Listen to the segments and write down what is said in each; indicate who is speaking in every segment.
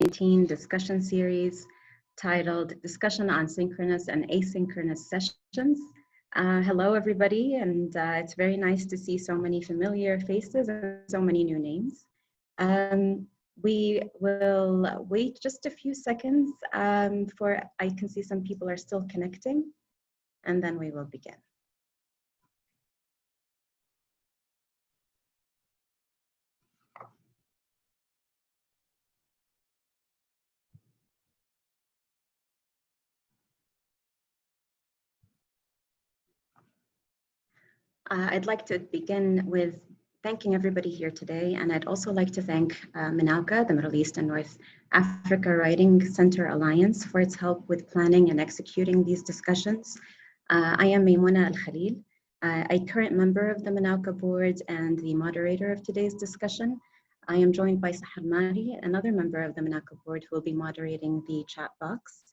Speaker 1: 2019 discussion series titled Discussion on Synchronous and Asynchronous Sessions. Hello, everybody, and it's very nice to see so many familiar faces and so many new names. We will wait just a few seconds for I can see some people are still connecting, and then we will begin. I'd like to begin with thanking everybody here today, and I'd also like to thank Maimoonah, the Middle East and North Africa Writing Center Alliance, for its help with planning and executing these discussions. I am Maimoonah Al-Khalil, a current member of the Maimoonah board and the moderator of today's discussion. I am joined by Sahar Mari, another member of the Maimoonah board, who will be moderating the chat box.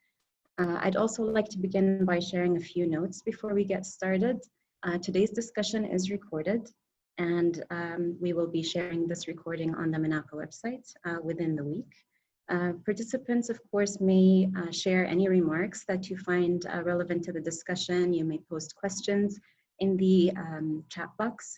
Speaker 1: I'd also like to begin by sharing a few notes before we get started. Today's discussion is recorded, and we will be sharing this recording on the Maimoonah website within the week. Participants, of course, may share any remarks that you find relevant to the discussion. You may post questions in the chat box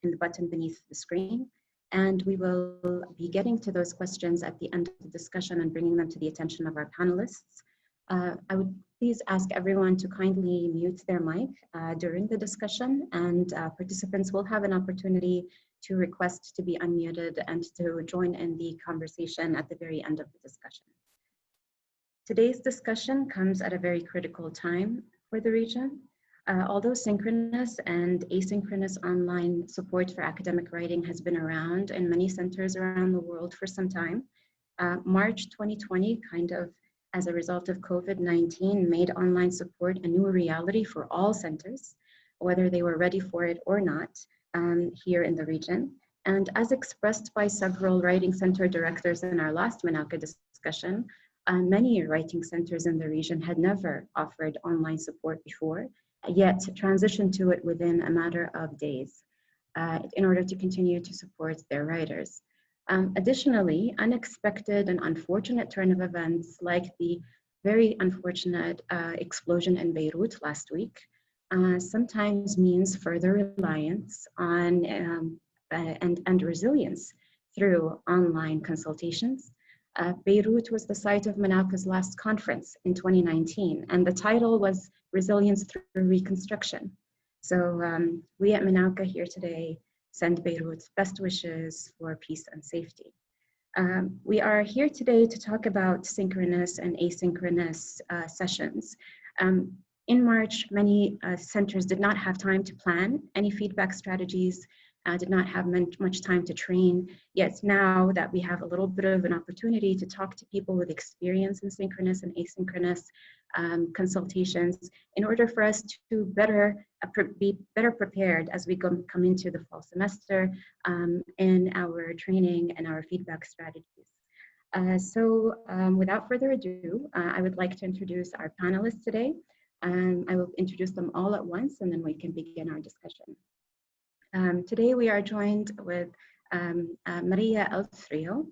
Speaker 1: in the button beneath the screen, and we will be getting to those questions at the end of the discussion and bringing them to the attention of our panelists. I would please ask everyone to kindly mute their mic during the discussion, and participants will have an opportunity to request to be unmuted and to join in the conversation at the very end of the discussion. Today's discussion comes at a very critical time for the region. Although synchronous and asynchronous online support for academic writing has been around in many centers around the world for some time, March 2020 kind of as a result of COVID-19 made online support a new reality for all centers, whether they were ready for it or not, here in the region. And as expressed by several writing center directors in our last Maimoonah discussion, many writing centers in the region had never offered online support before, yet transitioned to it within a matter of days in order to continue to support their writers. Additionally, unexpected and unfortunate turn of events like the very unfortunate explosion in Beirut last week sometimes means further reliance on and resilience through online consultations. Beirut was the site of Maimoonah's last conference in 2019, and the title was Resilience Through Reconstruction. So we at Maimoonah here today send Beirut's best wishes for peace and safety. We are here today to talk about synchronous and asynchronous sessions. In March, many centers did not have time to plan any feedback strategies, did not have much time to train, yet now that we have a little bit of an opportunity to talk to people with experience in synchronous and asynchronous consultations in order for us to be better prepared as we come into the fall semester in our training and our feedback strategies. Without further ado, I would like to introduce our panelists today. I will introduce them all at once, and then we can begin our discussion. Today we are joined with Maria Eleftheriou.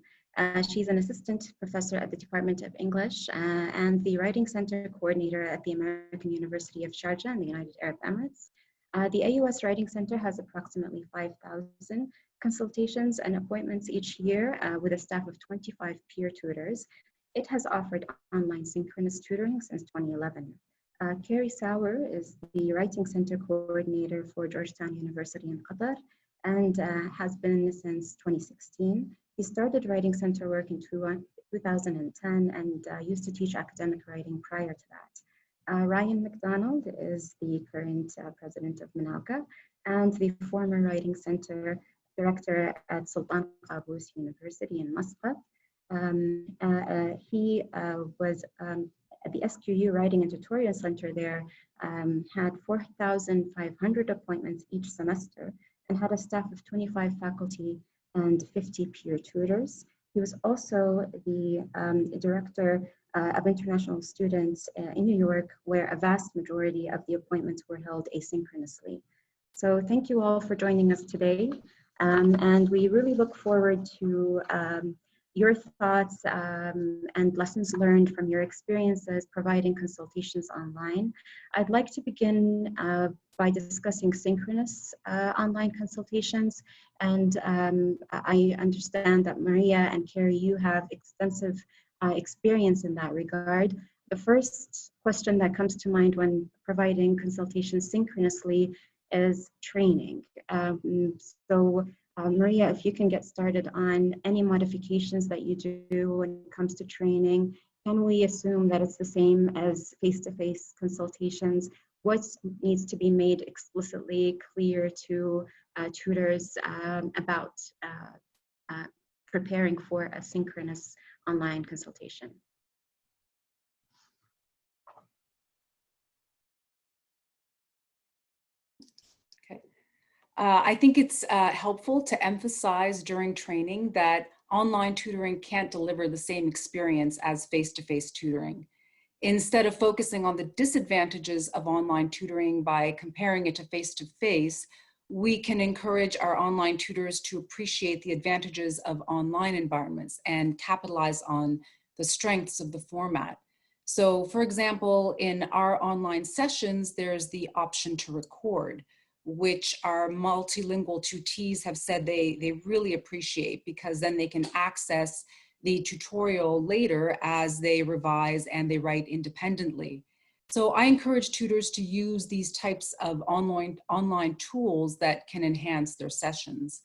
Speaker 1: She's an assistant professor at the Department of English and the Writing Center coordinator at the American University of Sharjah in the United Arab Emirates. The AUS Writing Center has approximately 5,000 consultations and appointments each year with a staff of 25 peer tutors. It has offered online synchronous tutoring since 2011. Kerry Sauer is the Writing Center coordinator for Georgetown University in Qatar and has been since 2016. He started Writing Center work in 2010 and used to teach academic writing prior to that. Ryan McDonald is the current president of Maimoonah and the former Writing Center director at Sultan Qaboos University in Muscat. He was at the SQU Writing and Tutorial Center there, had 4,500 appointments each semester and had a staff of 25 faculty and 50 peer tutors. He was also the director of international students in New York, where a vast majority of the appointments were held asynchronously. So thank you all for joining us today. And we really look forward to your thoughts and lessons learned from your experiences providing consultations online. I'd like to begin by discussing synchronous online consultations. And I understand that Maria and Kerry, you have extensive experience in that regard. The first question that comes to mind when providing consultations synchronously is training. Maria, if you can get started on any modifications that you do when it comes to training, can we assume that it's the same as face-to-face consultations? What needs to be made explicitly clear to tutors about preparing for a synchronous online consultation?
Speaker 2: I think it's helpful to emphasize during training that online tutoring can't deliver the same experience as face-to-face tutoring. Instead of focusing on the disadvantages of online tutoring by comparing it to face-to-face, we can encourage our online tutors to appreciate the advantages of online environments and capitalize on the strengths of the format. So for example, in our online sessions, there's the option to record, which our multilingual tutees have said they really appreciate, because then they can access the tutorial later as they revise and they write independently. So I encourage tutors to use these types of online tools that can enhance their sessions.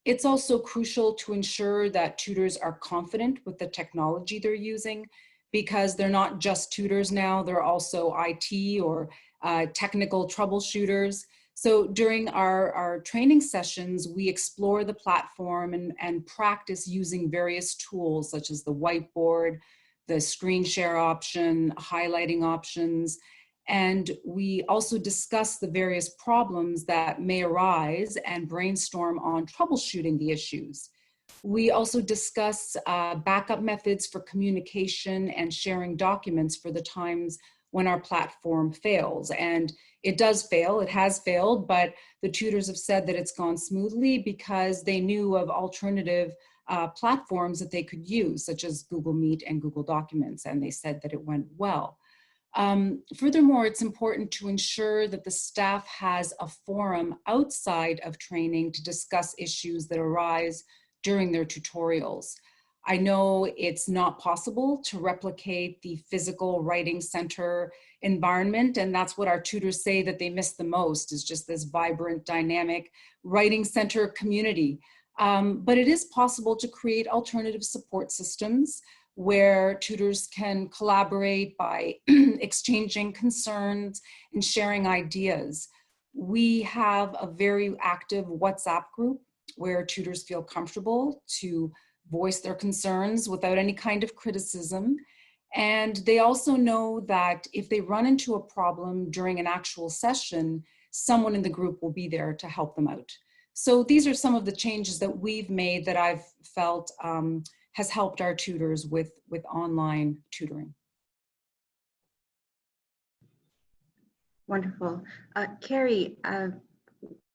Speaker 2: It's also crucial to ensure that tutors are confident with the technology they're using, because they're not just tutors now, they're also IT or technical troubleshooters. So during our training sessions, we explore the platform and practice using various tools such as the whiteboard, the screen share option, highlighting options, and we also discuss the various problems that may arise and brainstorm on troubleshooting the issues. We also discuss backup methods for communication and sharing documents for the times when our platform fails. And it does fail, it has failed, but the tutors have said that it's gone smoothly because they knew of alternative platforms that they could use, such as Google Meet and Google Documents, and they said that it went well. Furthermore, it's important to ensure that the staff has a forum outside of training to discuss issues that arise during their tutorials. I know it's not possible to replicate the physical writing center environment, and that's what our tutors say that they miss the most, is just this vibrant, dynamic writing center community. But it is possible to create alternative support systems where tutors can collaborate by exchanging concerns and sharing ideas. We have a very active WhatsApp group where tutors feel comfortable to voice their concerns without any kind of criticism. And they also know that if they run into a problem during an actual session, someone in the group will be there to help them out. So these are some of the changes that we've made that I've felt has helped our tutors with online tutoring.
Speaker 1: Wonderful. Kerry,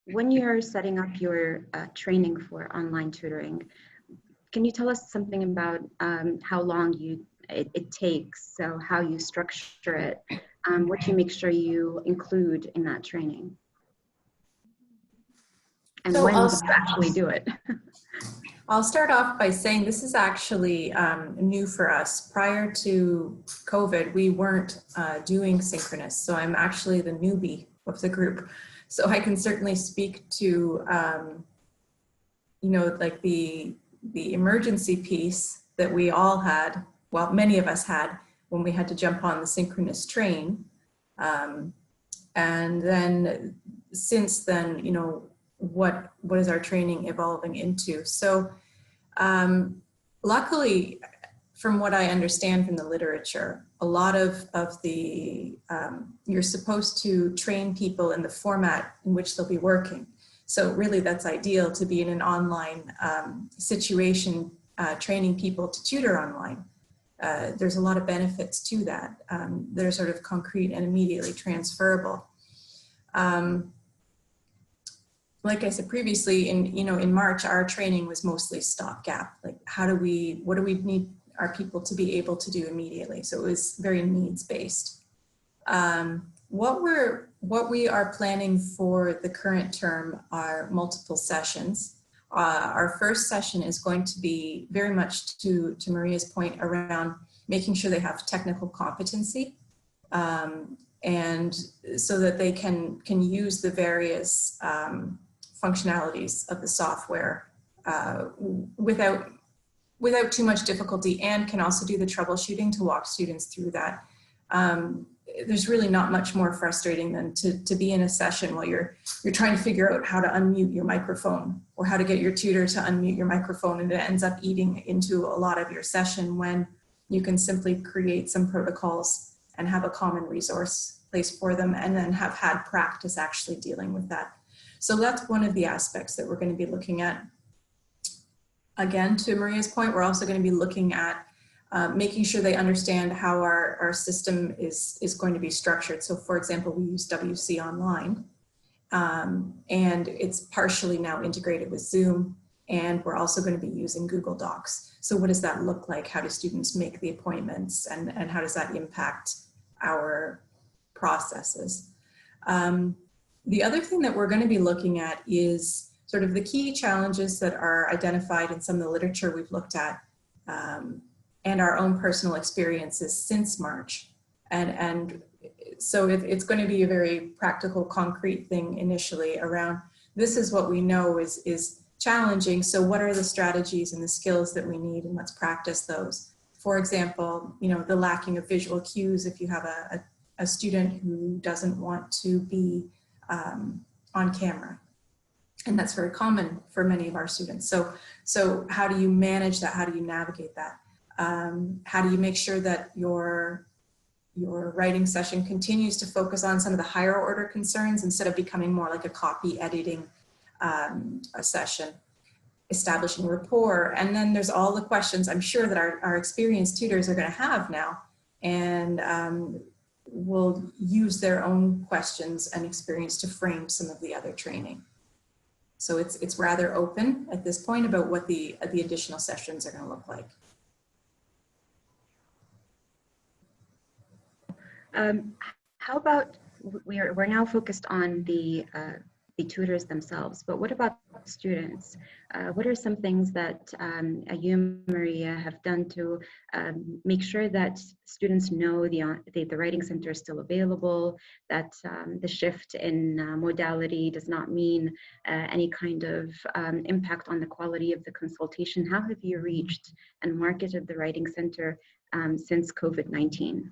Speaker 1: when you're setting up your training for online tutoring, can you tell us something about how long it takes, so how you structure it, what you make sure you include in that training? And so when you actually do it?
Speaker 3: I'll start off by saying this is actually new for us. Prior to COVID, we weren't doing synchronous, so I'm actually the newbie of the group. So I can certainly speak to, you know, like the emergency piece that we all had, well, many of us had, when we had to jump on the synchronous train. And then since then, you know, what is our training evolving into? So luckily, from what I understand from the literature, a lot of the, you're supposed to train people in the format in which they'll be working. So really that's ideal to be in an online situation, training people to tutor online. There's a lot of benefits to that. They're sort of concrete and immediately transferable. like I said previously, in March, our training was mostly stopgap. Like, what do we need our people to be able to do immediately? So it was very needs-based. What we are planning for the current term are multiple sessions. Our first session is going to be very much to Maria's point around making sure they have technical competency, and so that they can use the various functionalities of the software without too much difficulty, and can also do the troubleshooting to walk students through that. There's really not much more frustrating than to be in a session while you're trying to figure out how to unmute your microphone, or how to get your tutor to unmute your microphone, and it ends up eating into a lot of your session, when you can simply create some protocols and have a common resource place for them, and then have had practice actually dealing with that. So that's one of the aspects that we're going to be looking at. Again, to Maria's point, we're also going to be looking at making sure they understand how our system is going to be structured. So for example, we use WC Online, and it's partially now integrated with Zoom, and we're also going to be using Google Docs. So what does that look like? How do students make the appointments, and how does that impact our processes? The other thing that we're going to be looking at is sort of the key challenges that are identified in some of the literature we've looked at, and our own personal experiences since March. And so it's going to be a very practical, concrete thing initially around, this is what we know is challenging, so what are the strategies and the skills that we need, and let's practice those. For example, the lacking of visual cues if you have a student who doesn't want to be on camera. And that's very common for many of our students. So how do you manage that? How do you navigate that? How do you make sure that your writing session continues to focus on some of the higher order concerns instead of becoming more like a copy editing a session? Establishing rapport. And then there's all the questions I'm sure that our experienced tutors are going to have now, and will use their own questions and experience to frame some of the other training. So it's rather open at this point about what the additional sessions are going to look like.
Speaker 1: How about, we're now focused on the tutors themselves, but what about students? What are some things that you, Maria, have done to make sure that students know the Writing Center is still available, that the shift in modality does not mean any kind of impact on the quality of the consultation? How have you reached and marketed the Writing Center since COVID-19?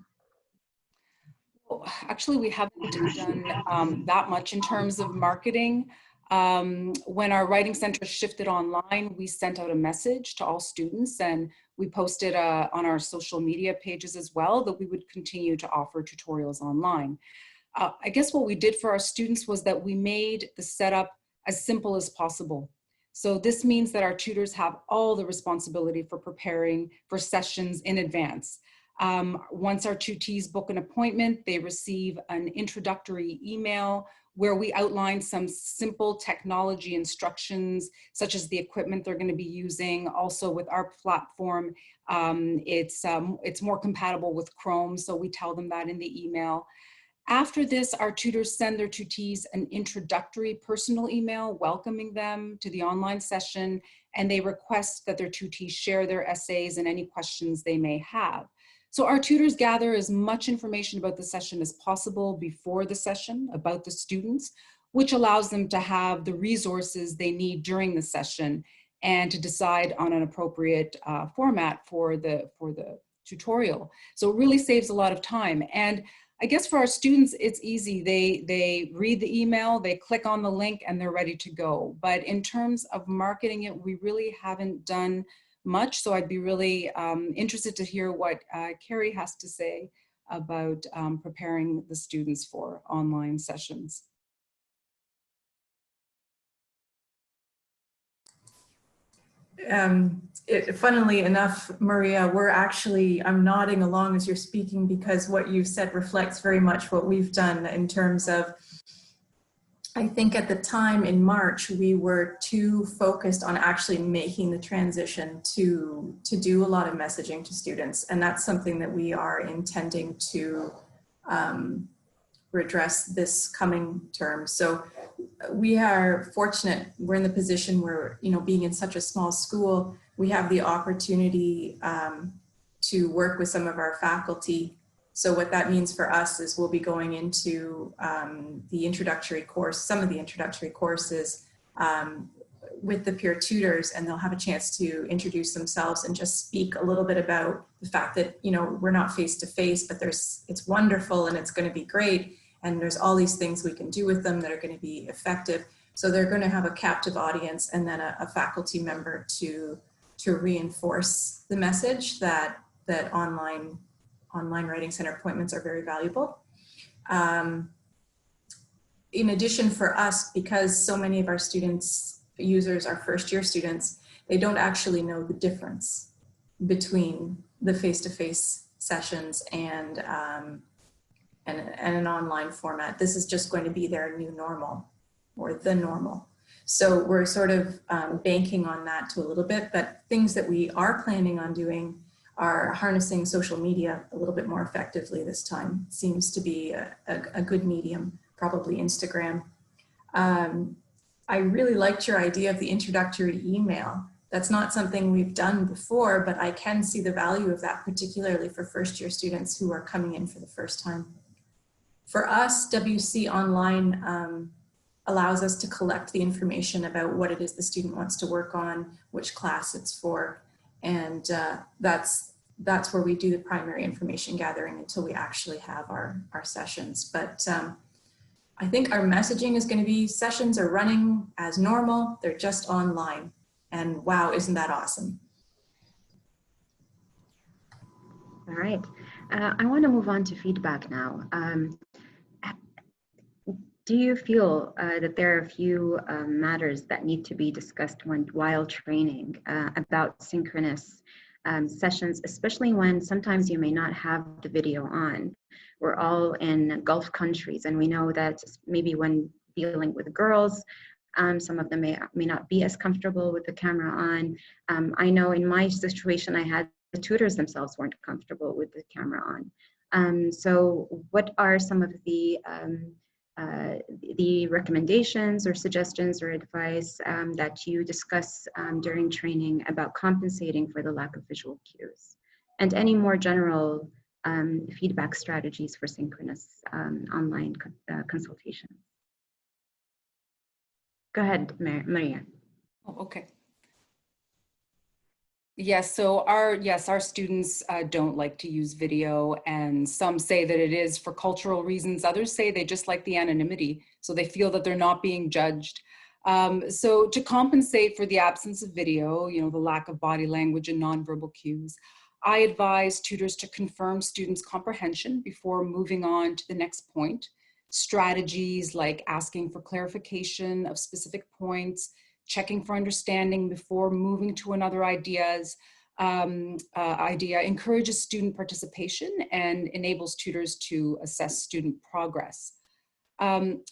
Speaker 2: Actually, we haven't done that much in terms of marketing. When our Writing Center shifted online, we sent out a message to all students, and we posted on our social media pages as well that we would continue to offer tutorials online. I guess what we did for our students was that we made the setup as simple as possible. So this means that our tutors have all the responsibility for preparing for sessions in advance. Once our tutees book an appointment, they receive an introductory email where we outline some simple technology instructions, such as the equipment they're going to be using. Also with our platform, it's more compatible with Chrome, so we tell them that in the email. After this, our tutors send their tutees an introductory personal email welcoming them to the online session, and they request that their tutees share their essays and any questions they may have. So our tutors gather as much information about the session as possible before the session about the students, which allows them to have the resources they need during the session and to decide on an appropriate format for the tutorial. So it really saves a lot of time. And I guess for our students, it's easy. They read the email, they click on the link, and they're ready to go. But in terms of marketing it, we really haven't done much. So I'd be really interested to hear what Kerry has to say about preparing the students for online sessions.
Speaker 3: Funnily enough, Maria, I'm nodding along as you're speaking because what you've said reflects very much what we've done in terms of I think at the time in March, we were too focused on actually making the transition to do a lot of messaging to students. And that's something that we are intending to redress this coming term. So we are fortunate, we're in the position where, you know, being in such a small school, we have the opportunity to work with some of our faculty. So what that means for us is we'll be going into the introductory course, some of the introductory courses with the peer tutors, and they'll have a chance to introduce themselves and just speak a little bit about the fact that, you know, we're not face to face, but it's wonderful and it's going to be great. And there's all these things we can do with them that are going to be effective. So they're going to have a captive audience and then a faculty member to reinforce the message that online Writing Center appointments are very valuable. In addition, for us, because so many of our users are first-year students, they don't actually know the difference between the face-to-face sessions and an online format. This is just going to be their new normal, or the normal. So we're sort of banking on that to a little bit, but things that we are planning on doing are harnessing social media a little bit more effectively this time. Seems to be a good medium, probably Instagram. I really liked your idea of the introductory email. That's not something we've done before, but I can see the value of that, particularly for first-year students who are coming in for the first time. For us, WC Online allows us to collect the information about what it is the student wants to work on, which class it's for, and that's where we do the primary information gathering until we actually have our sessions. But I think our messaging is going to be sessions are running as normal, they're just online. And wow, isn't that awesome?
Speaker 1: All right. I want to move on to feedback now. Do you feel that there are a few matters that need to be discussed while training about synchronous sessions, especially when sometimes you may not have the video on? We're all in Gulf countries, and we know that maybe when dealing with girls, some of them may not be as comfortable with the camera on. I know in my situation, I had the tutors themselves weren't comfortable with the camera on. So what are some of the recommendations or suggestions or advice that you discuss during training about compensating for the lack of visual cues, and any more general feedback strategies for synchronous online consultation? Go ahead, Maria.
Speaker 2: Oh, okay. Yes, so our students don't like to use video, and some say that it is for cultural reasons. Others say they just like the anonymity, so they feel that they're not being judged. So to compensate for the absence of video, you know, the lack of body language and nonverbal cues, I advise tutors to confirm students' comprehension before moving on to the next point. Strategies like asking for clarification of specific points, checking for understanding before moving to another idea encourages student participation and enables tutors to assess student progress.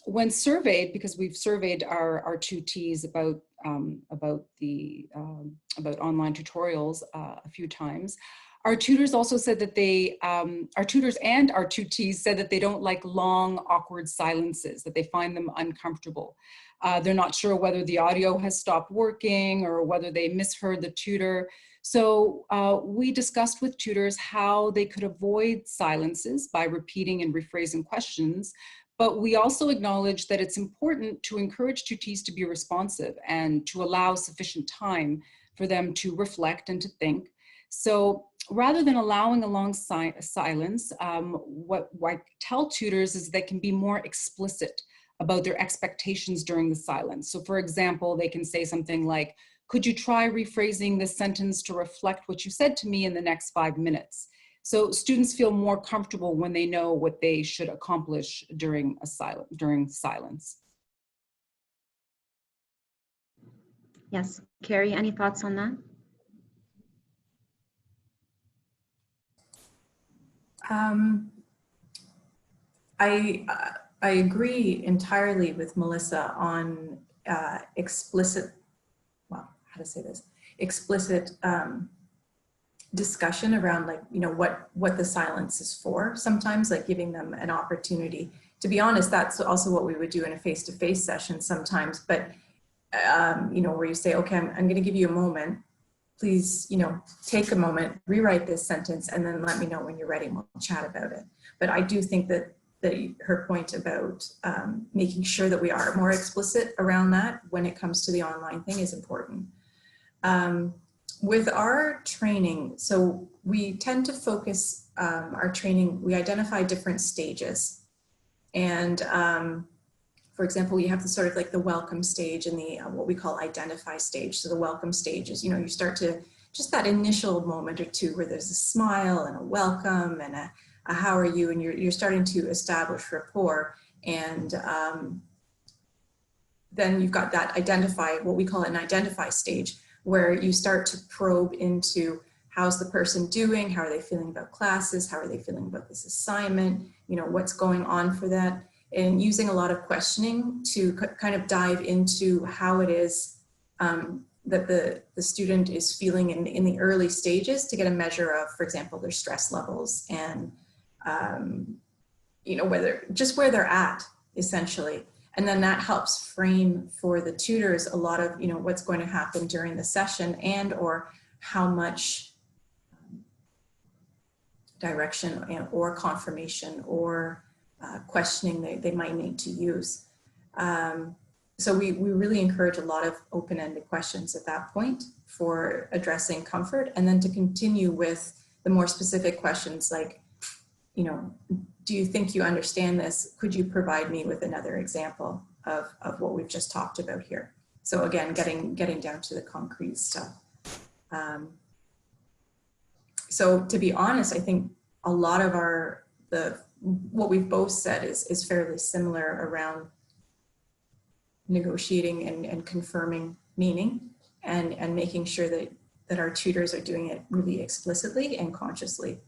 Speaker 2: When surveyed, because we've surveyed our tutees about online tutorials a few times, our tutors also said that our tutors and our tutees said that they don't like long, awkward silences, that they find them uncomfortable. They're not sure whether the audio has stopped working or whether they misheard the tutor. So we discussed with tutors how they could avoid silences by repeating and rephrasing questions, but we also acknowledge that it's important to encourage tutees to be responsive and to allow sufficient time for them to reflect and to think. So rather than allowing a long silence, what I tell tutors is they can be more explicit about their expectations during the silence. So for example, they can say something like, could you try rephrasing this sentence to reflect what you said to me in the next 5 minutes? So students feel more comfortable when they know what they should accomplish during silence.
Speaker 1: Yes, Kerry, any thoughts on that?
Speaker 3: I agree entirely with Melissa on explicit, well, how to say this, explicit discussion around, like, you know, what the silence is for sometimes, like giving them an opportunity. To be honest, that's also what we would do in a face-to-face session sometimes, but you know, where you say, okay, I'm going to give you a moment. Please, you know, take a moment, rewrite this sentence, and then let me know when you're ready and we'll chat about it. But I do think that her point about making sure that we are more explicit around that when it comes to the online thing is important. With our training, so we tend to focus our training, we identify different stages. And for example, you have the sort of like the welcome stage and the what we call identify stage. So the welcome stage is, you know, you start to just that initial moment or two where there's a smile and a welcome and a how are you, and you're starting to establish rapport. And then you've got that identify, what we call an identify stage, where you start to probe into how's the person doing, how are they feeling about classes, how are they feeling about this assignment, you know, what's going on for that, and using a lot of questioning to kind of dive into how it is that the student is feeling in the early stages, to get a measure of, for example, their stress levels and you know, where they're at, essentially. And then that helps frame for the tutors a lot of, you know, what's going to happen during the session, and or how much direction or confirmation or questioning they might need to use. So we really encourage a lot of open-ended questions at that point for addressing comfort, and then to continue with the more specific questions like, you know, do you think you understand this? Could you provide me with another example of what we've just talked about here? So again, getting down to the concrete stuff. So to be honest, I think a lot of what we've both said is fairly similar around negotiating and confirming meaning, and making sure that our tutors are doing it really explicitly and consciously,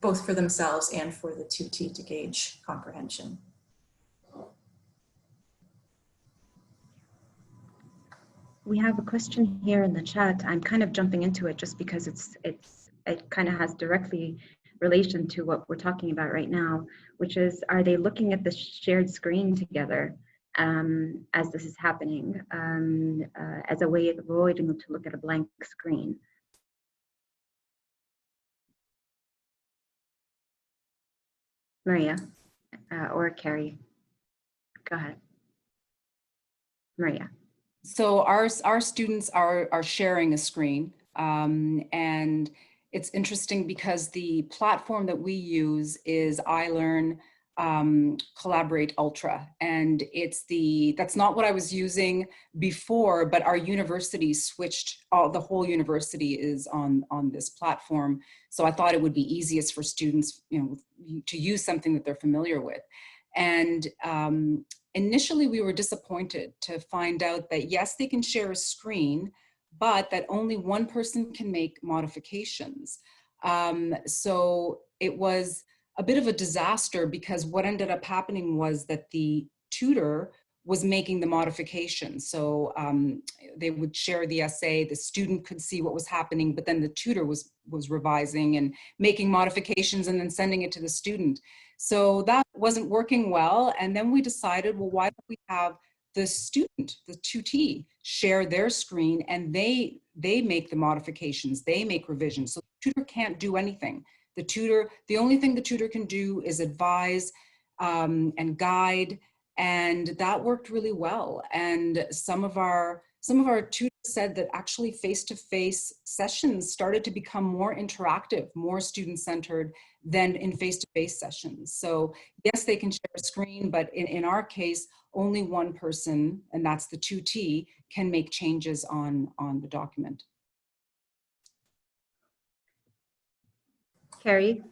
Speaker 3: both for themselves and for the tutee to gauge comprehension.
Speaker 1: We have a question here in the chat. I'm kind of jumping into it just because it kind of has directly relation to what we're talking about right now, which is, are they looking at the shared screen together as this is happening, as a way of avoiding to look at a blank screen? Maria or Kerry, go ahead. Maria.
Speaker 2: So our students are sharing a screen, and it's interesting because the platform that we use is iLearn Collaborate Ultra, and that's not what I was using before, but our university switched, the whole university is on this platform. So I thought it would be easiest for students, you know, to use something that they're familiar with. And initially we were disappointed to find out that yes, they can share a screen, but that only one person can make modifications. So it was a bit of a disaster, because what ended up happening was that the tutor was making the modifications. So they would share the essay, the student could see what was happening, but then the tutor was revising and making modifications and then sending it to the student. So that wasn't working well. And then we decided, well, why don't we have the student, the tutee, share their screen, and they make the modifications, they make revisions. So the tutor can't do anything. The only thing the tutor can do is advise and guide, and that worked really well. And some of our tutors said that actually face-to-face sessions started to become more interactive, more student-centered than in face-to-face sessions. So yes, they can share a screen, but in our case, only one person, and that's the tutee, can make changes on the document.
Speaker 1: Kerry.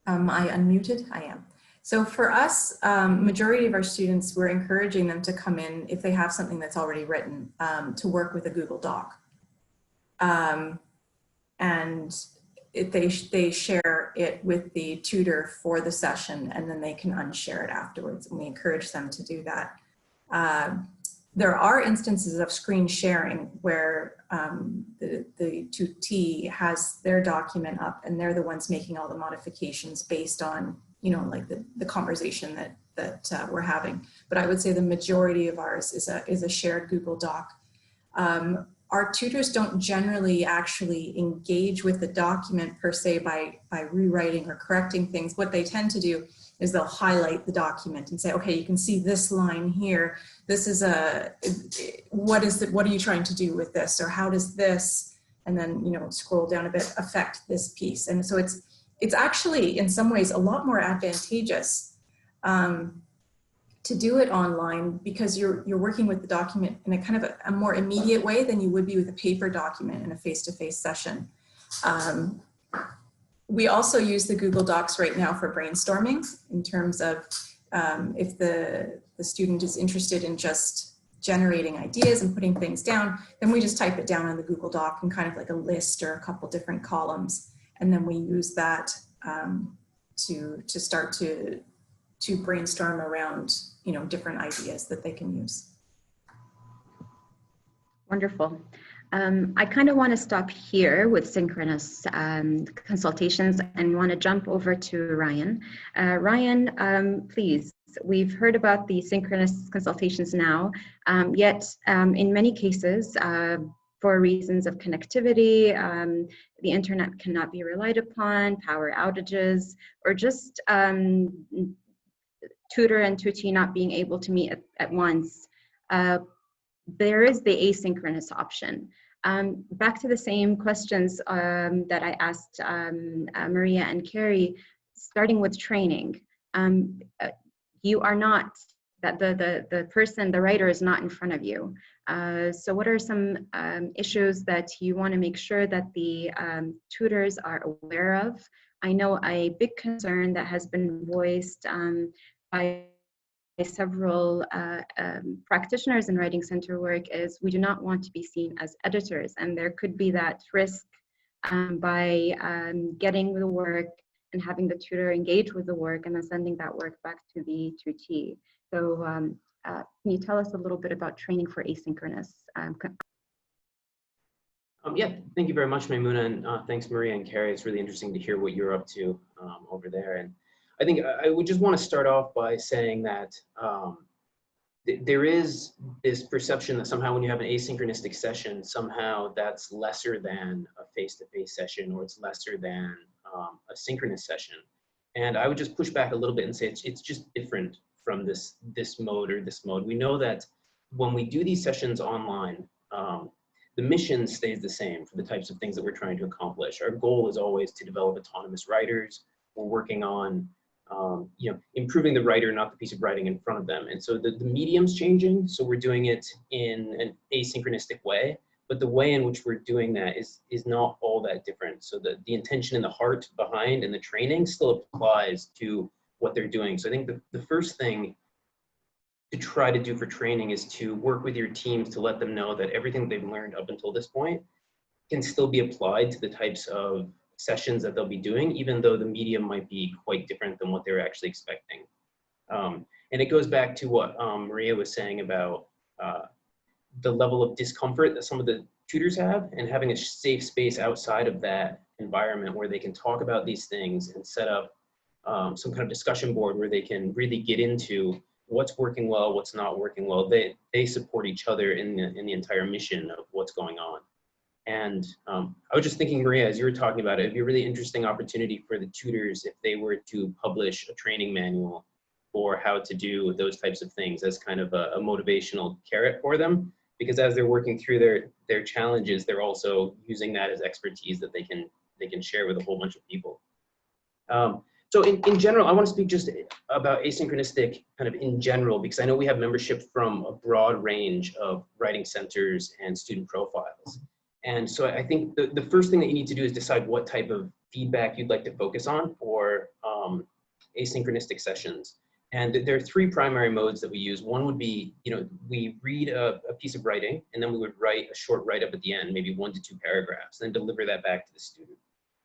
Speaker 3: I unmuted? I am. So for us, majority of our students, we're encouraging them to come in if they have something that's already written, to work with a Google Doc. and they share it with the tutor for the session, and then they can unshare it afterwards, and we encourage them to do that. There are instances of screen sharing where the tutee has their document up and they're the ones making all the modifications based on, you know, like the conversation that we're having. But I would say the majority of ours is a shared Google Doc. Our tutors don't generally actually engage with the document per se by rewriting or correcting things. What they tend to do is they'll highlight the document and say, okay, you can see this line here. This is what are you trying to do with this? Or how does this, and then, you know, scroll down a bit, affect this piece? And so it's actually in some ways a lot more advantageous to do it online, because you're working with the document in a kind of a more immediate way than you would be with a paper document in a face-to-face session. We also use the Google Docs right now for brainstorming, in terms of if the student is interested in just generating ideas and putting things down, then we just type it down on the Google Doc in kind of like a list or a couple different columns. And then we use that to start to brainstorm around, you know, different ideas that they can use.
Speaker 1: Wonderful. I kind of want to stop here with synchronous consultations and want to jump over to Ryan. Ryan, please, we've heard about the synchronous consultations now, yet in many cases, for reasons of connectivity, the internet cannot be relied upon, power outages, or just tutor and tutee not being able to meet at once. There is the asynchronous option. Back to the same questions that I asked Maria and Kerry, starting with training. You are not, that the person, the writer is not in front of you. So what are some issues that you want to make sure that the tutors are aware of? I know a big concern that has been voiced by several practitioners in writing center work is we do not want to be seen as editors, and there could be that risk by getting the work and having the tutor engage with the work and then sending that work back to the tutee. So can you tell us a little bit about training for asynchronous?
Speaker 4: Yeah, thank you very much, Maimoonah, and thanks, Maria and Kerry. It's really interesting to hear what you're up to over there. And I think I would just want to start off by saying that there is this perception that somehow when you have an asynchronistic session, somehow that's lesser than a face-to-face session, or it's lesser than a synchronous session. And I would just push back a little bit and say it's just different from this mode or this mode. We know that when we do these sessions online, the mission stays the same for the types of things that we're trying to accomplish. Our goal is always to develop autonomous writers. We're working on you know, improving the writer, not the piece of writing in front of them. And so the medium's changing. So we're doing it in an asynchronistic way, but the way in which we're doing that is not all that different. So the intention and the heart behind and the training still applies to what they're doing. So I think the first thing to try to do for training is to work with your teams to let them know that everything they've learned up until this point can still be applied to the types of sessions that they'll be doing, even though the medium might be quite different than what they're actually expecting. And it goes back to what Maria was saying about the level of discomfort that some of the tutors have, and having a safe space outside of that environment where they can talk about these things and set up some kind of discussion board where they can really get into what's working well, what's not working well. They support each other in the entire mission of what's going on. And I was just thinking, Maria, as you were talking about it, it'd be a really interesting opportunity for the tutors if they were to publish a training manual for how to do those types of things as kind of a motivational carrot for them, because as they're working through their challenges, they're also using that as expertise that they can share with a whole bunch of people. So in general, I want to speak just about asynchronistic kind of in general, because I know we have membership from a broad range of writing centers and student profiles. And so I think the first thing that you need to do is decide what type of feedback you'd like to focus on for asynchronistic sessions. And there are three primary modes that we use. One would be, we read a piece of writing, and then we would write a short write-up at the end, maybe 1 to 2 paragraphs, and then deliver that back to the student.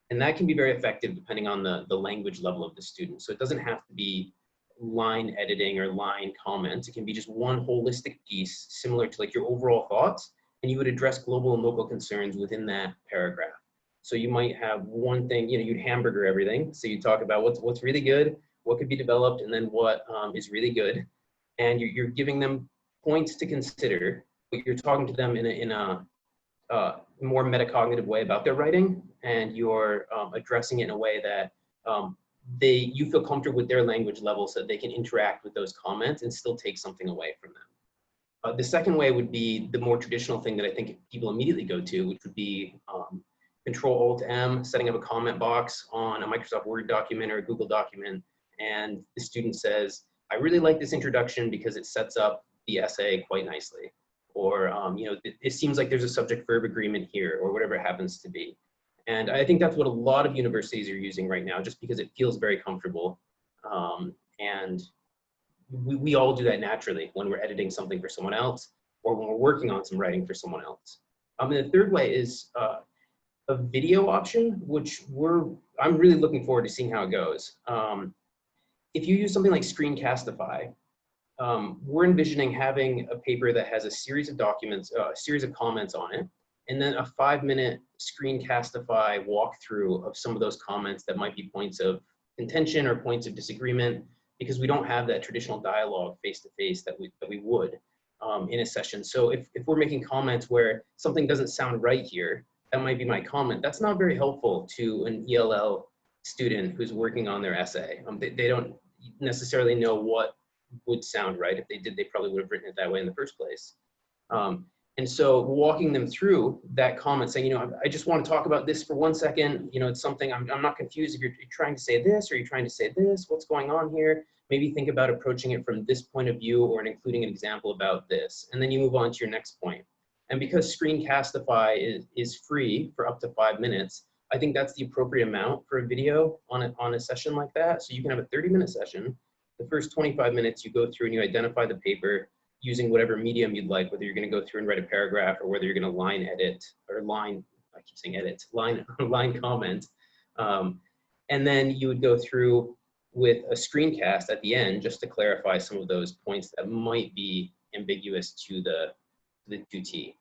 Speaker 4: And that can be very effective depending on the language level of the student. So it doesn't have to be line editing or line comments. It can be just one holistic piece similar to like your overall thoughts, and you would address global and local concerns within that paragraph. So you might have one thing, you'd hamburger everything. So you talk about what's really good, what could be developed, and then what is really good. And you're giving them points to consider, but you're talking to them in a more metacognitive way about their writing, and you're addressing it in a way that you feel comfortable with their language level so that they can interact with those comments and still take something away from them. The second way would be the more traditional thing that I think people immediately go to, which would be Control-Alt-M, setting up a comment box on a Microsoft Word document or a Google document, and the student says, I really like this introduction because it sets up the essay quite nicely. Or, it seems like there's a subject-verb agreement here, or whatever it happens to be. And I think that's what a lot of universities are using right now, just because it feels very comfortable. And we all do that naturally when we're editing something for someone else, or when we're working on some writing for someone else. And the third way is a video option, which I'm really looking forward to seeing how it goes. If you use something like Screencastify, we're envisioning having a paper that has a series of documents, a series of comments on it, and then a 5-minute Screencastify walkthrough of some of those comments that might be points of contention or points of disagreement, because we don't have that traditional dialogue face-to-face that we would in a session. So if we're making comments where something doesn't sound right here, that might be my comment. That's not very helpful to an ELL student who's working on their essay. They don't necessarily know what would sound right. If they did, they probably would have written it that way in the first place. And so walking them through that comment, saying, I just want to talk about this for 1 second. It's something I'm not confused if you're trying to say this or you're trying to say this. What's going on here? Maybe think about approaching it from this point of view or including an example about this. And then you move on to your next point. And because Screencastify is free for up to 5 minutes, I think that's the appropriate amount for a video on a session like that. So you can have a 30-minute session. The first 25 minutes you go through and you identify the paper using whatever medium you'd like, whether you're going to go through and write a paragraph or whether you're going to line edit or line comment. And then you would go through with a screencast at the end just to clarify some of those points that might be ambiguous to the QT.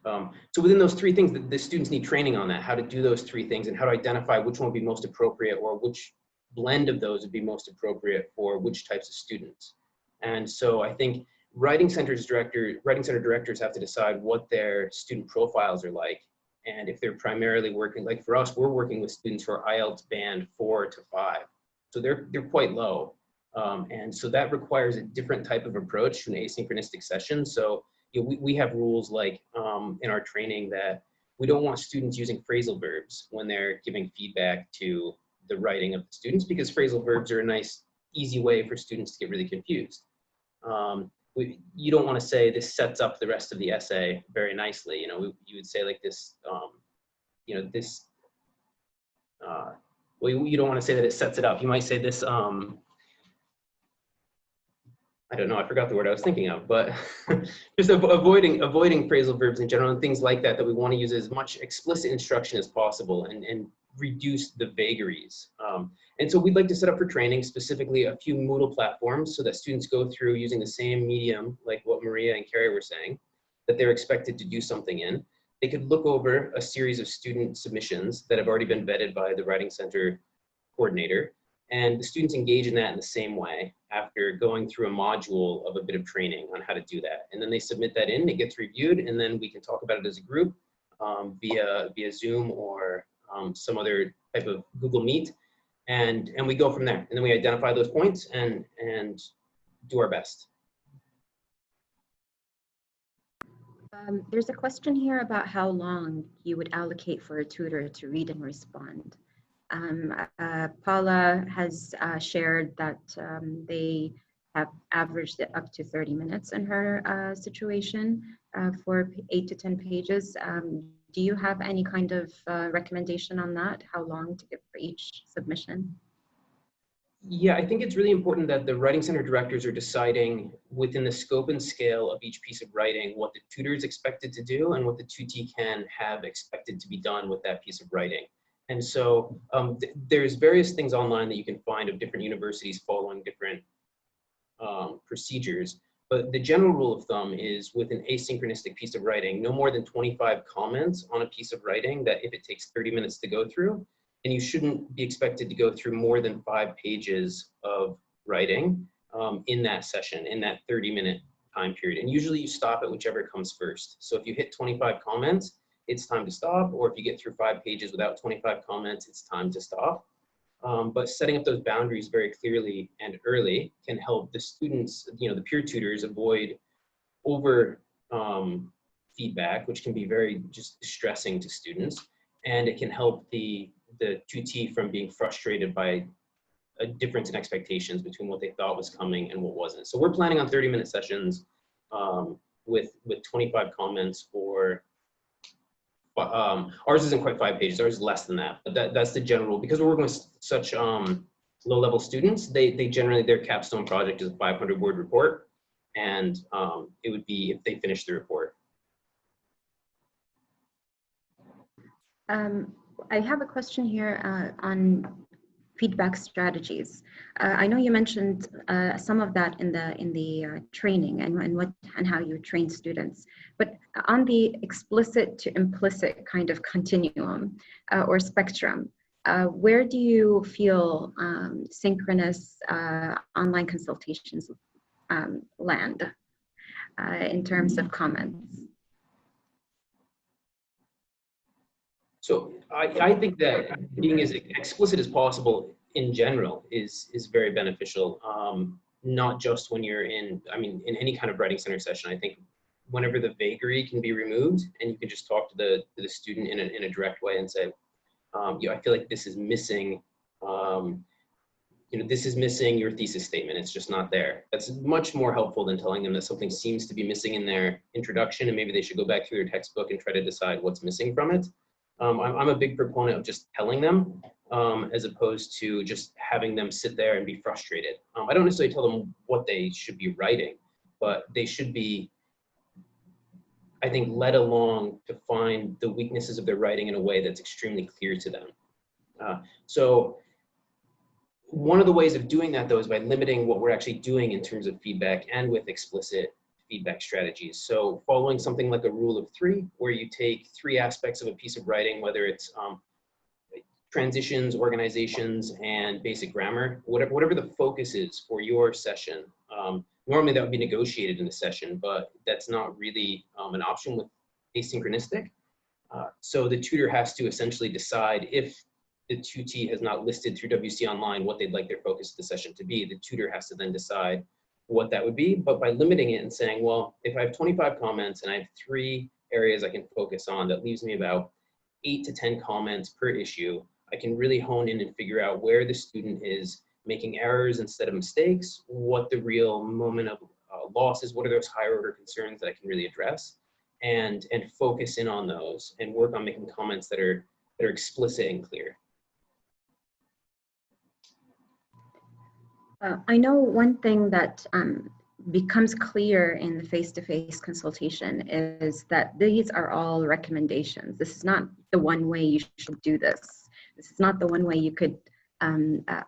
Speaker 4: So within those 3 things, the students need training on that, how to do those 3 things and how to identify which one would be most appropriate or which blend of those would be most appropriate for which types of students. And so I think writing center directors have to decide what their student profiles are like. And if they're primarily working, like for us, we're working with students who are IELTS band 4 to 5. So they're quite low. And so that requires a different type of approach to an asynchronistic session. So we have rules like in our training that we don't want students using phrasal verbs when they're giving feedback to the writing of the students, because phrasal verbs are a nice, easy way for students to get really confused. You don't want to say this sets up the rest of the essay very nicely. You would say like this, well, you don't want to say that it sets it up. You might say this, I don't know, I forgot the word I was thinking of, but just avoiding phrasal verbs in general and things like that we want to use as much explicit instruction as possible and reduce the vagaries. And so we'd like to set up for training specifically a few Moodle platforms so that students go through using the same medium, like what Maria and Kerry were saying, that they're expected to do something in. They could look over a series of student submissions that have already been vetted by the Writing Center coordinator, and the students engage in that in the same way after going through a module of a bit of training on how to do that. And then they submit that in, it gets reviewed, and then we can talk about it as a group via Zoom or some other type of Google Meet, and we go from there. And then we identify those points and do our best.
Speaker 1: There's a question here about how long you would allocate for a tutor to read and respond. Paula has shared that they have averaged it up to 30 minutes in her situation for 8 to 10 pages. Do you have any kind of recommendation on that? How long to give for each submission?
Speaker 4: Yeah, I think it's really important that the writing center directors are deciding within the scope and scale of each piece of writing what the tutor is expected to do and what the tutee can have expected to be done with that piece of writing. And so there's various things online that you can find of different universities following different procedures. But the general rule of thumb is with an asynchronistic piece of writing, no more than 25 comments on a piece of writing that if it takes 30 minutes to go through, and you shouldn't be expected to go through more than 5 pages of writing in that session, in that 30-minute time period. And usually you stop at whichever comes first. So if you hit 25 comments, it's time to stop. Or if you get through 5 pages without 25 comments, it's time to stop. But setting up those boundaries very clearly and early can help the students, the peer tutors, avoid over feedback, which can be very just distressing to students. And it can help the tutee from being frustrated by a difference in expectations between what they thought was coming and what wasn't. So we're planning on 30-minute sessions with 25 comments or ours isn't quite 5 pages, ours is less than that, but that's the general, because we're working with such low-level students, they generally, their capstone project is a 500-word report, and it would be if they finish the report.
Speaker 1: I have a question here on feedback strategies. I know you mentioned some of that in the training and how you train students, but on the explicit to implicit kind of continuum or spectrum, where do you feel synchronous online consultations land in terms of comments?
Speaker 4: So I think that being as explicit as possible in general is very beneficial. Not just when you're in any kind of writing center session. I think whenever the vagary can be removed and you can just talk to the student in a direct way and say, I feel like this is missing, this is missing your thesis statement. It's just not there. That's much more helpful than telling them that something seems to be missing in their introduction and maybe they should go back through their textbook and try to decide what's missing from it. I'm a big proponent of just telling them as opposed to just having them sit there and be frustrated. I don't necessarily tell them what they should be writing, but they should be, I think, led along to find the weaknesses of their writing in a way that's extremely clear to them. So one of the ways of doing that, though, is by limiting what we're actually doing in terms of feedback and with explicit feedback strategies. So following something like a rule of 3, where you take 3 aspects of a piece of writing, whether it's transitions, organizations, and basic grammar, whatever the focus is for your session. Normally that would be negotiated in the session, but that's not really an option with asynchronistic. So the tutor has to essentially decide if the tutee has not listed through WC Online what they'd like their focus of the session to be. The tutor has to then decide what that would be, but by limiting it and saying, well, if I have 25 comments and I have 3 areas I can focus on, that leaves me about 8 to 10 comments per issue. I can really hone in and figure out where the student is making errors instead of mistakes, what the real moment of loss is, what are those higher order concerns that I can really address, and focus in on those and work on making comments that are explicit and clear.
Speaker 1: I know one thing that becomes clear in the face-to-face consultation is that these are all recommendations. This is not the one way you should do this. This is not the one way you could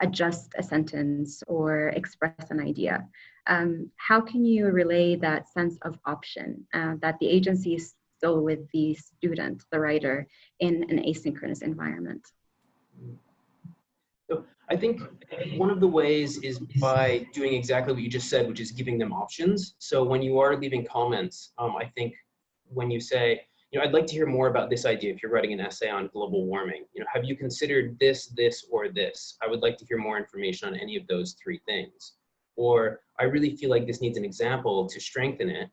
Speaker 1: adjust a sentence or express an idea. How can you relay that sense of option, that the agency is still with the student, the writer, in an asynchronous environment?
Speaker 4: So I think one of the ways is by doing exactly what you just said, which is giving them options. So when you are leaving comments, I think when you say, I'd like to hear more about this idea if you're writing an essay on global warming. Have you considered this, this, or this? I would like to hear more information on any of those 3 things. Or I really feel like this needs an example to strengthen it.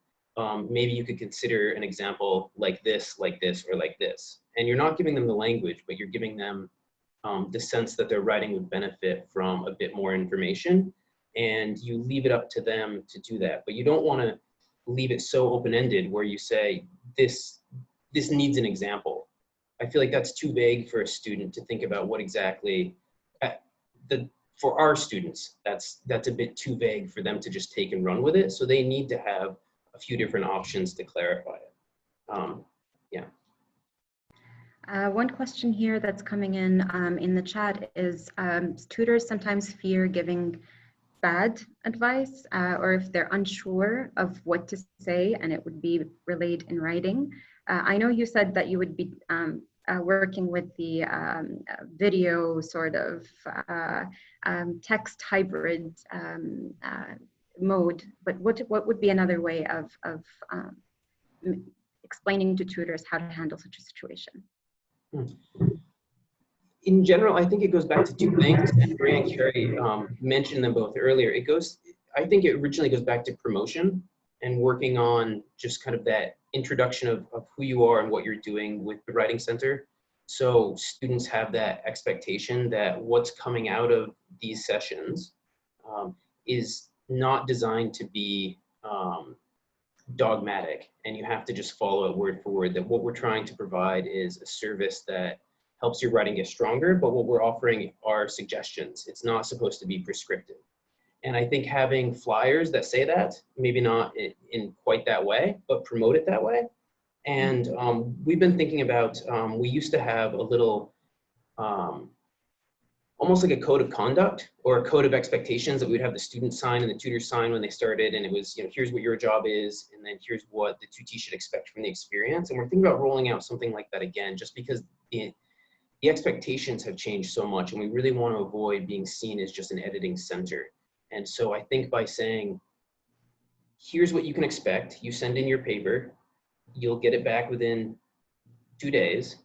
Speaker 4: Maybe you could consider an example like this, or like this. And you're not giving them the language, but you're giving them the sense that their writing would benefit from a bit more information, and you leave it up to them to do that. But you don't want to leave it so open-ended where you say, this needs an example. I feel like that's too vague for a student to think about what exactly, the for our students, that's a bit too vague for them to just take and run with it. So they need to have a few different options to clarify it. Yeah.
Speaker 1: One question here that's coming in the chat is tutors sometimes fear giving bad advice or if they're unsure of what to say and it would be relayed in writing. I know you said that you would be working with the video sort of text hybrid mode, but what would be another way of explaining to tutors how to handle such a situation?
Speaker 4: In general, I think it goes back to two things, and Maria and Kerry mentioned them both earlier. I think it originally goes back to promotion and working on just kind of that introduction of who you are and what you're doing with the Writing Center. So students have that expectation that what's coming out of these sessions is not designed to be dogmatic, and you have to just follow it word for word, that what we're trying to provide is a service that helps your writing get stronger, but what we're offering are suggestions. It's not supposed to be prescriptive. And I think having flyers that say that, maybe not in quite that way, but promote it that way. And we've been thinking about, we used to have a little, almost like a code of conduct or a code of expectations that we'd have the students sign and the tutors sign when they started. And it was, here's what your job is, and then here's what the tutee should expect from the experience. And we're thinking about rolling out something like that again, just because the expectations have changed so much, and we really want to avoid being seen as just an editing center. And so I think by saying, here's what you can expect, you send in your paper, you'll get it back within 2 days.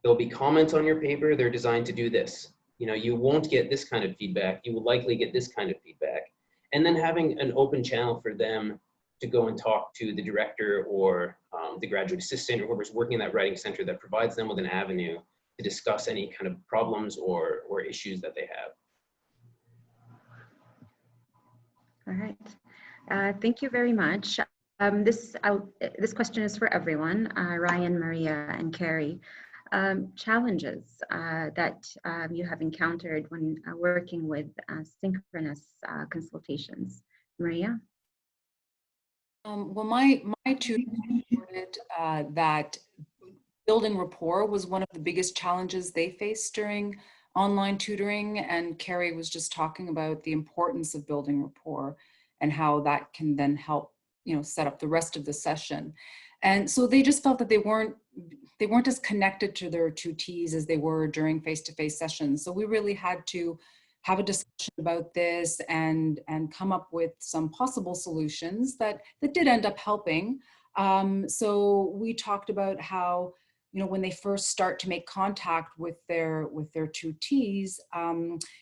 Speaker 4: There'll be comments on your paper, they're designed to do this. You won't get this kind of feedback, you will likely get this kind of feedback. And then having an open channel for them to go and talk to the director or the graduate assistant or whoever's working in that writing center that provides them with an avenue to discuss any kind of problems or issues that they have.
Speaker 1: All right, thank you very much. This question is for everyone, Ryan, Maria, and Kerry. Challenges that you have encountered when working with synchronous consultations. Maria?
Speaker 2: Well, my tutor reported that building rapport was one of the biggest challenges they faced during online tutoring, and Kerry was just talking about the importance of building rapport and how that can then help set up the rest of the session. And so they just felt that they weren't as connected to their tutees as they were during face-to-face sessions. So we really had to have a discussion about this and come up with some possible solutions that did end up helping. So we talked about how, when they first start to make contact with their tutees,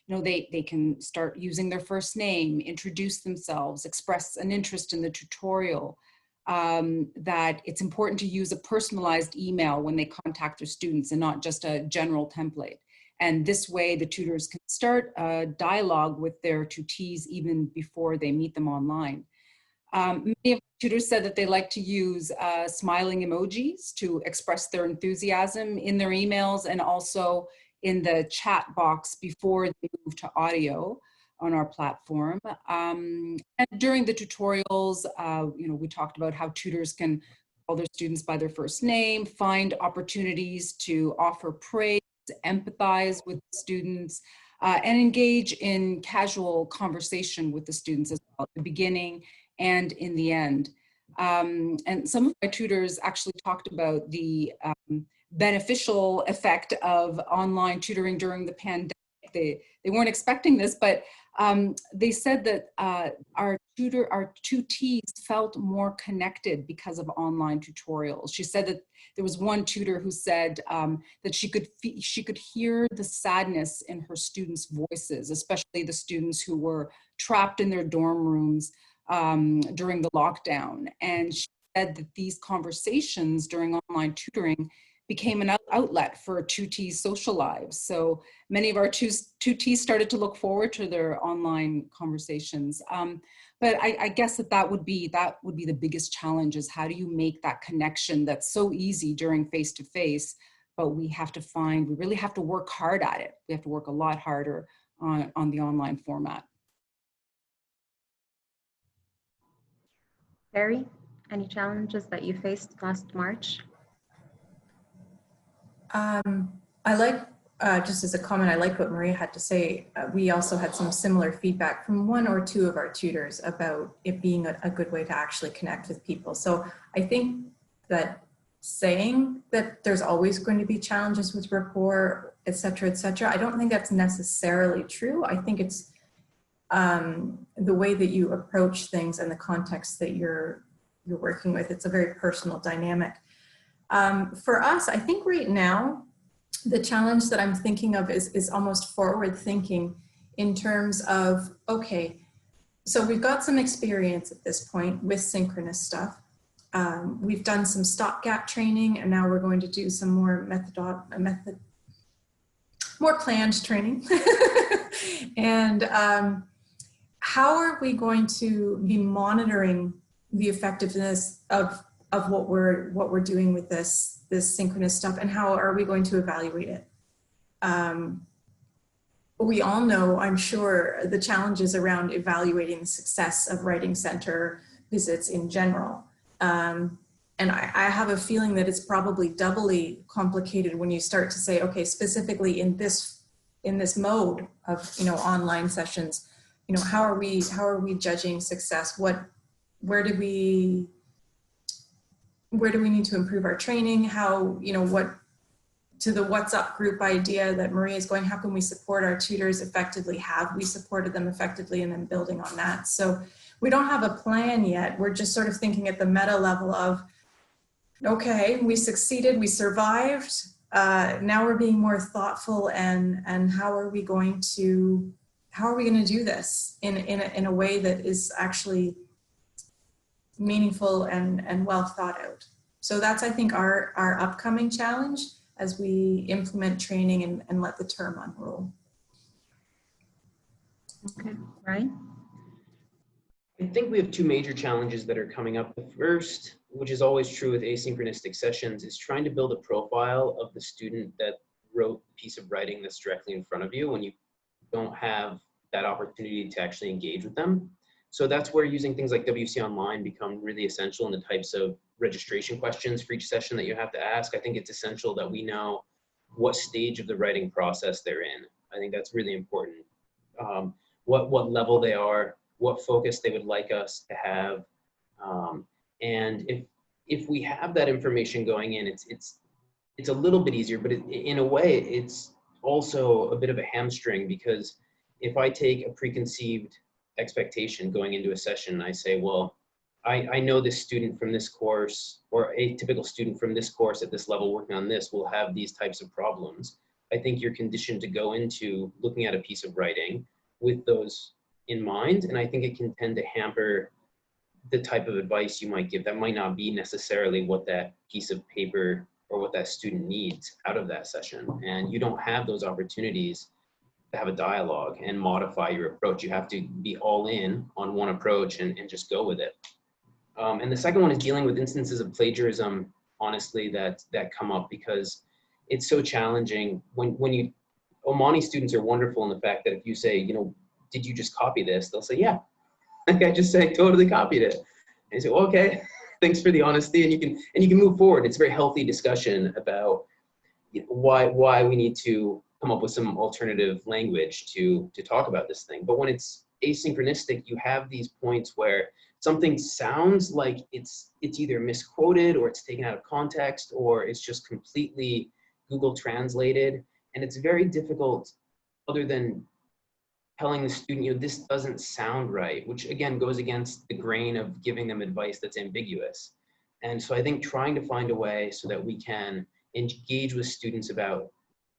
Speaker 2: they can start using their first name, introduce themselves, express an interest in the tutorial, that it's important to use a personalized email when they contact their students and not just a general template. And this way the tutors can start a dialogue with their tutees even before they meet them online. Many of the tutors said that they like to use smiling emojis to express their enthusiasm in their emails and also in the chat box before they move to audio on our platform. And during the tutorials, we talked about how tutors can call their students by their first name, find opportunities to offer praise, empathize with students, and engage in casual conversation with the students as well at the beginning and in the end. And some of my tutors actually talked about the beneficial effect of online tutoring during the pandemic. They weren't expecting this, but they said that our tutees felt more connected because of online tutorials. She said that there was one tutor who said that she could hear the sadness in her students' voices, especially the students who were trapped in their dorm rooms during the lockdown. And she said that these conversations during online tutoring became an outlet for tutees' social lives. So many of our tutees started to look forward to their online conversations. But I guess that would be the biggest challenge, is how do you make that connection that's so easy during face-to-face, but we really have to work hard at it. We have to work a lot harder on the online format.
Speaker 1: Kerry, any challenges that you faced last March?
Speaker 3: I like, just as a comment, I like what Maria had to say. We also had some similar feedback from one or two of our tutors about it being a good way to actually connect with people. So I think that saying that there's always going to be challenges with rapport, et cetera, I don't think that's necessarily true. I think it's the way that you approach things and the context that you're working with. It's a very personal dynamic. For us, I think right now, the challenge that I'm thinking of is almost forward thinking in terms of, okay, so we've got some experience at this point with synchronous stuff. We've done some stopgap training, and now we're going to do some more more planned training. And how are we going to be monitoring the effectiveness of what we're doing with this synchronous stuff, and how are we going to evaluate it? We all know, I'm sure, the challenges around evaluating the success of writing center visits in general. And I have a feeling that it's probably doubly complicated when you start to say, okay, specifically in this mode of, you know, online sessions, you know, how are we judging success? Where do we need to improve our training? How, you know, to the what's up group idea that Maria is going, how can we support our tutors effectively? Have we supported them effectively? And then building on that. So we don't have a plan yet. We're just sort of thinking at the meta level of, okay, we succeeded, we survived. Now we're being more thoughtful, and how are we going to do this in a way that is actually meaningful and well thought out. So that's, I think, our upcoming challenge as we implement training and let the term unroll.
Speaker 1: Okay, Ryan?
Speaker 4: I think we have two major challenges that are coming up. The first, which is always true with asynchronistic sessions, is trying to build a profile of the student that wrote the piece of writing that's directly in front of you when you don't have that opportunity to actually engage with them. So that's where using things like WC Online become really essential in the types of registration questions for each session that you have to ask. I think it's essential that we know what stage of the writing process they're in. I think that's really important. What level they are, what focus they would like us to have. And if we have that information going in, it's a little bit easier, but in a way, it's also a bit of a hamstring, because if I take a preconceived expectation going into a session, I say, well, I know this student from this course, or a typical student from this course at this level working on this will have these types of problems. I think you're conditioned to go into looking at a piece of writing with those in mind, and I think it can tend to hamper the type of advice you might give that might not be necessarily what that piece of paper or what that student needs out of that session. And you don't have those opportunities to have a dialogue and modify your approach. You have to be all in on one approach and just go with it. And the second one is dealing with instances of plagiarism, honestly, that come up, because it's so challenging when you, Omani students are wonderful in the fact that if you say, you know, did you just copy this? They'll say, yeah. Like I just say, totally copied it. And you say, well, okay, thanks for the honesty. And you can move forward. It's a very healthy discussion about, you know, why we need to come up with some alternative language to talk about this thing. But when it's asynchronistic, you have these points where something sounds like it's either misquoted, or it's taken out of context, or it's just completely Google translated. And it's very difficult, other than telling the student, you know, this doesn't sound right, which again goes against the grain of giving them advice that's ambiguous. And so I think trying to find a way so that we can engage with students about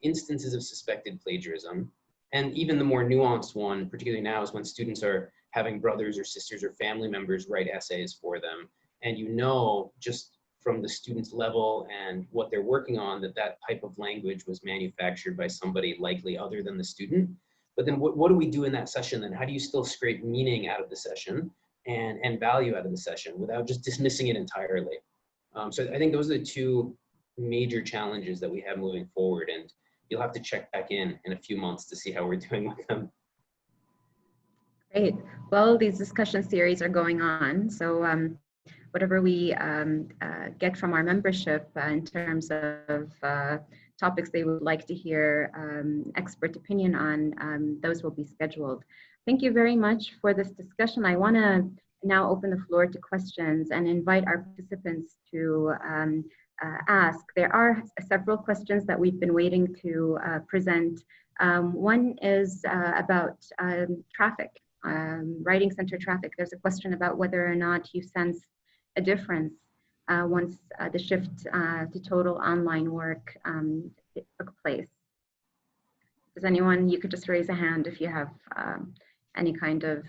Speaker 4: instances of suspected plagiarism, and even the more nuanced one, particularly now, is when students are having brothers or sisters or family members write essays for them, and you know, just from the student's level and what they're working on, that type of language was manufactured by somebody likely other than the student. But then what do we do in that session then? How do you still scrape meaning out of the session and value out of the session without just dismissing it entirely? So I think those are the two major challenges that we have moving forward. And you'll have to check back in a few months to see how we're doing with them.
Speaker 1: Great. Well, these discussion series are going on. So whatever we get from our membership in terms of topics they would like to hear expert opinion on, those will be scheduled. Thank you very much for this discussion. I want to now open the floor to questions and invite our participants to ask. There are several questions that we've been waiting to present. One is about traffic, writing center traffic. There's a question about whether or not you sense a difference once the shift to total online work took place. Does anyone, you could just raise a hand if you have any kind of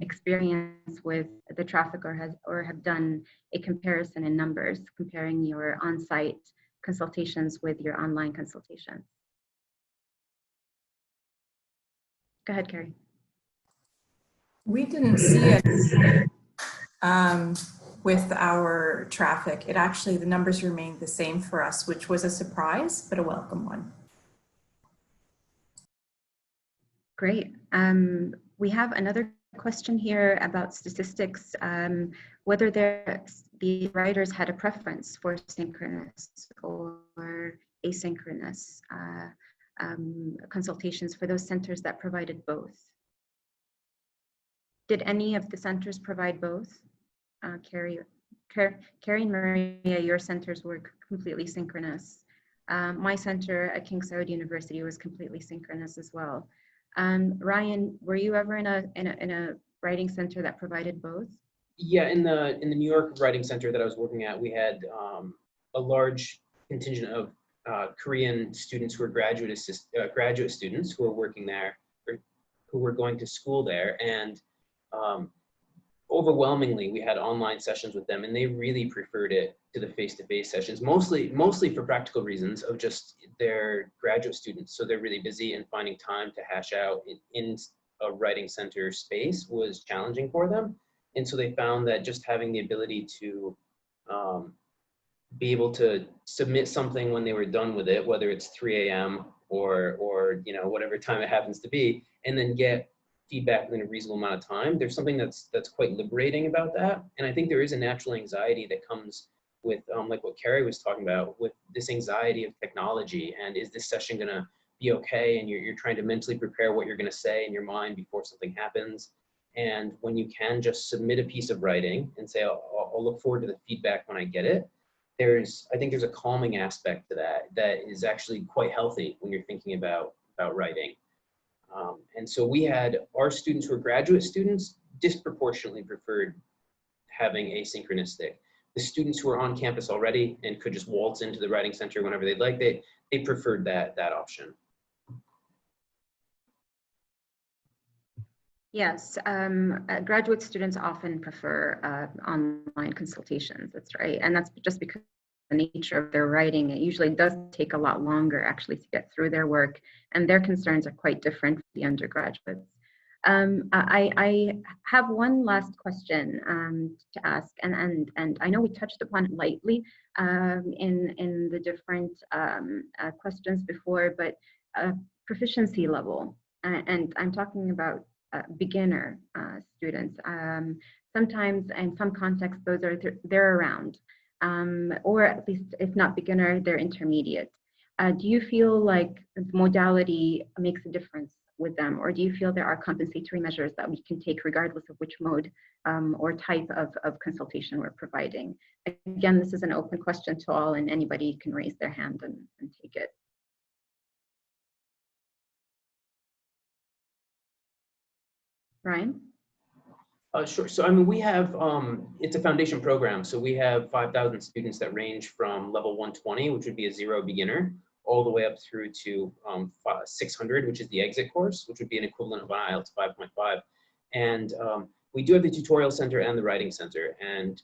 Speaker 1: experience with the traffic or have done a comparison in numbers, comparing your on-site consultations with your online consultations. Go ahead, Kerry.
Speaker 3: We didn't see it with our traffic. It actually, the numbers remained the same for us, which was a surprise, but a welcome one. Great.
Speaker 1: We have another question here about statistics, whether the writers had a preference for synchronous or asynchronous consultations for those centers that provided both. Did any of the centers provide both? Kerry and Maria, your centers were completely synchronous. My center at King Saud University was completely synchronous as well. Ryan, were you ever in a writing center that provided both?
Speaker 4: Yeah, in the New York writing center that I was working at, we had a large contingent of Korean students who were graduate students who were working there, or who were going to school there, and overwhelmingly we had online sessions with them, and they really preferred it to the face-to-face sessions, mostly for practical reasons of just their graduate students. So they're really busy, and finding time to hash out in a writing center space was challenging for them. And so they found that just having the ability to be able to submit something when they were done with it, whether it's 3 a.m. or you know, whatever time it happens to be, and then get feedback within a reasonable amount of time, there's something that's quite liberating about that. And I think there is a natural anxiety that comes with like what Kerry was talking about, with this anxiety of technology, and is this session gonna be okay? And you're trying to mentally prepare what you're gonna say in your mind before something happens. And when you can just submit a piece of writing and say, I'll look forward to the feedback when I get it, I think there's a calming aspect to that is actually quite healthy when you're thinking about writing. And so we had our students who were graduate students disproportionately preferred having asynchronistic. The students who were on campus already and could just waltz into the writing center whenever they'd like, they preferred that option.
Speaker 1: Yes, graduate students often prefer online consultations, that's right. And that's just because the nature of their writing, it usually does take a lot longer actually to get through their work, and their concerns are quite different from the undergraduates. I have one last question to ask, and I know we touched upon it lightly in the different questions before, but proficiency level, and I'm talking about beginner students. Sometimes in some contexts, those they're around, or at least if not beginner, they're intermediate. Do you feel like modality makes a difference with them, or do you feel there are compensatory measures that we can take regardless of which mode or type of consultation we're providing? Again, this is an open question to all, and anybody can raise their hand and take it. Ryan?
Speaker 4: Sure. So, I mean, we have, it's a foundation program. So we have 5,000 students that range from level 120, which would be a 0 beginner, all the way up through to 600, which is the exit course, which would be an equivalent of an IELTS 5.5. And we do have the tutorial center and the writing center. And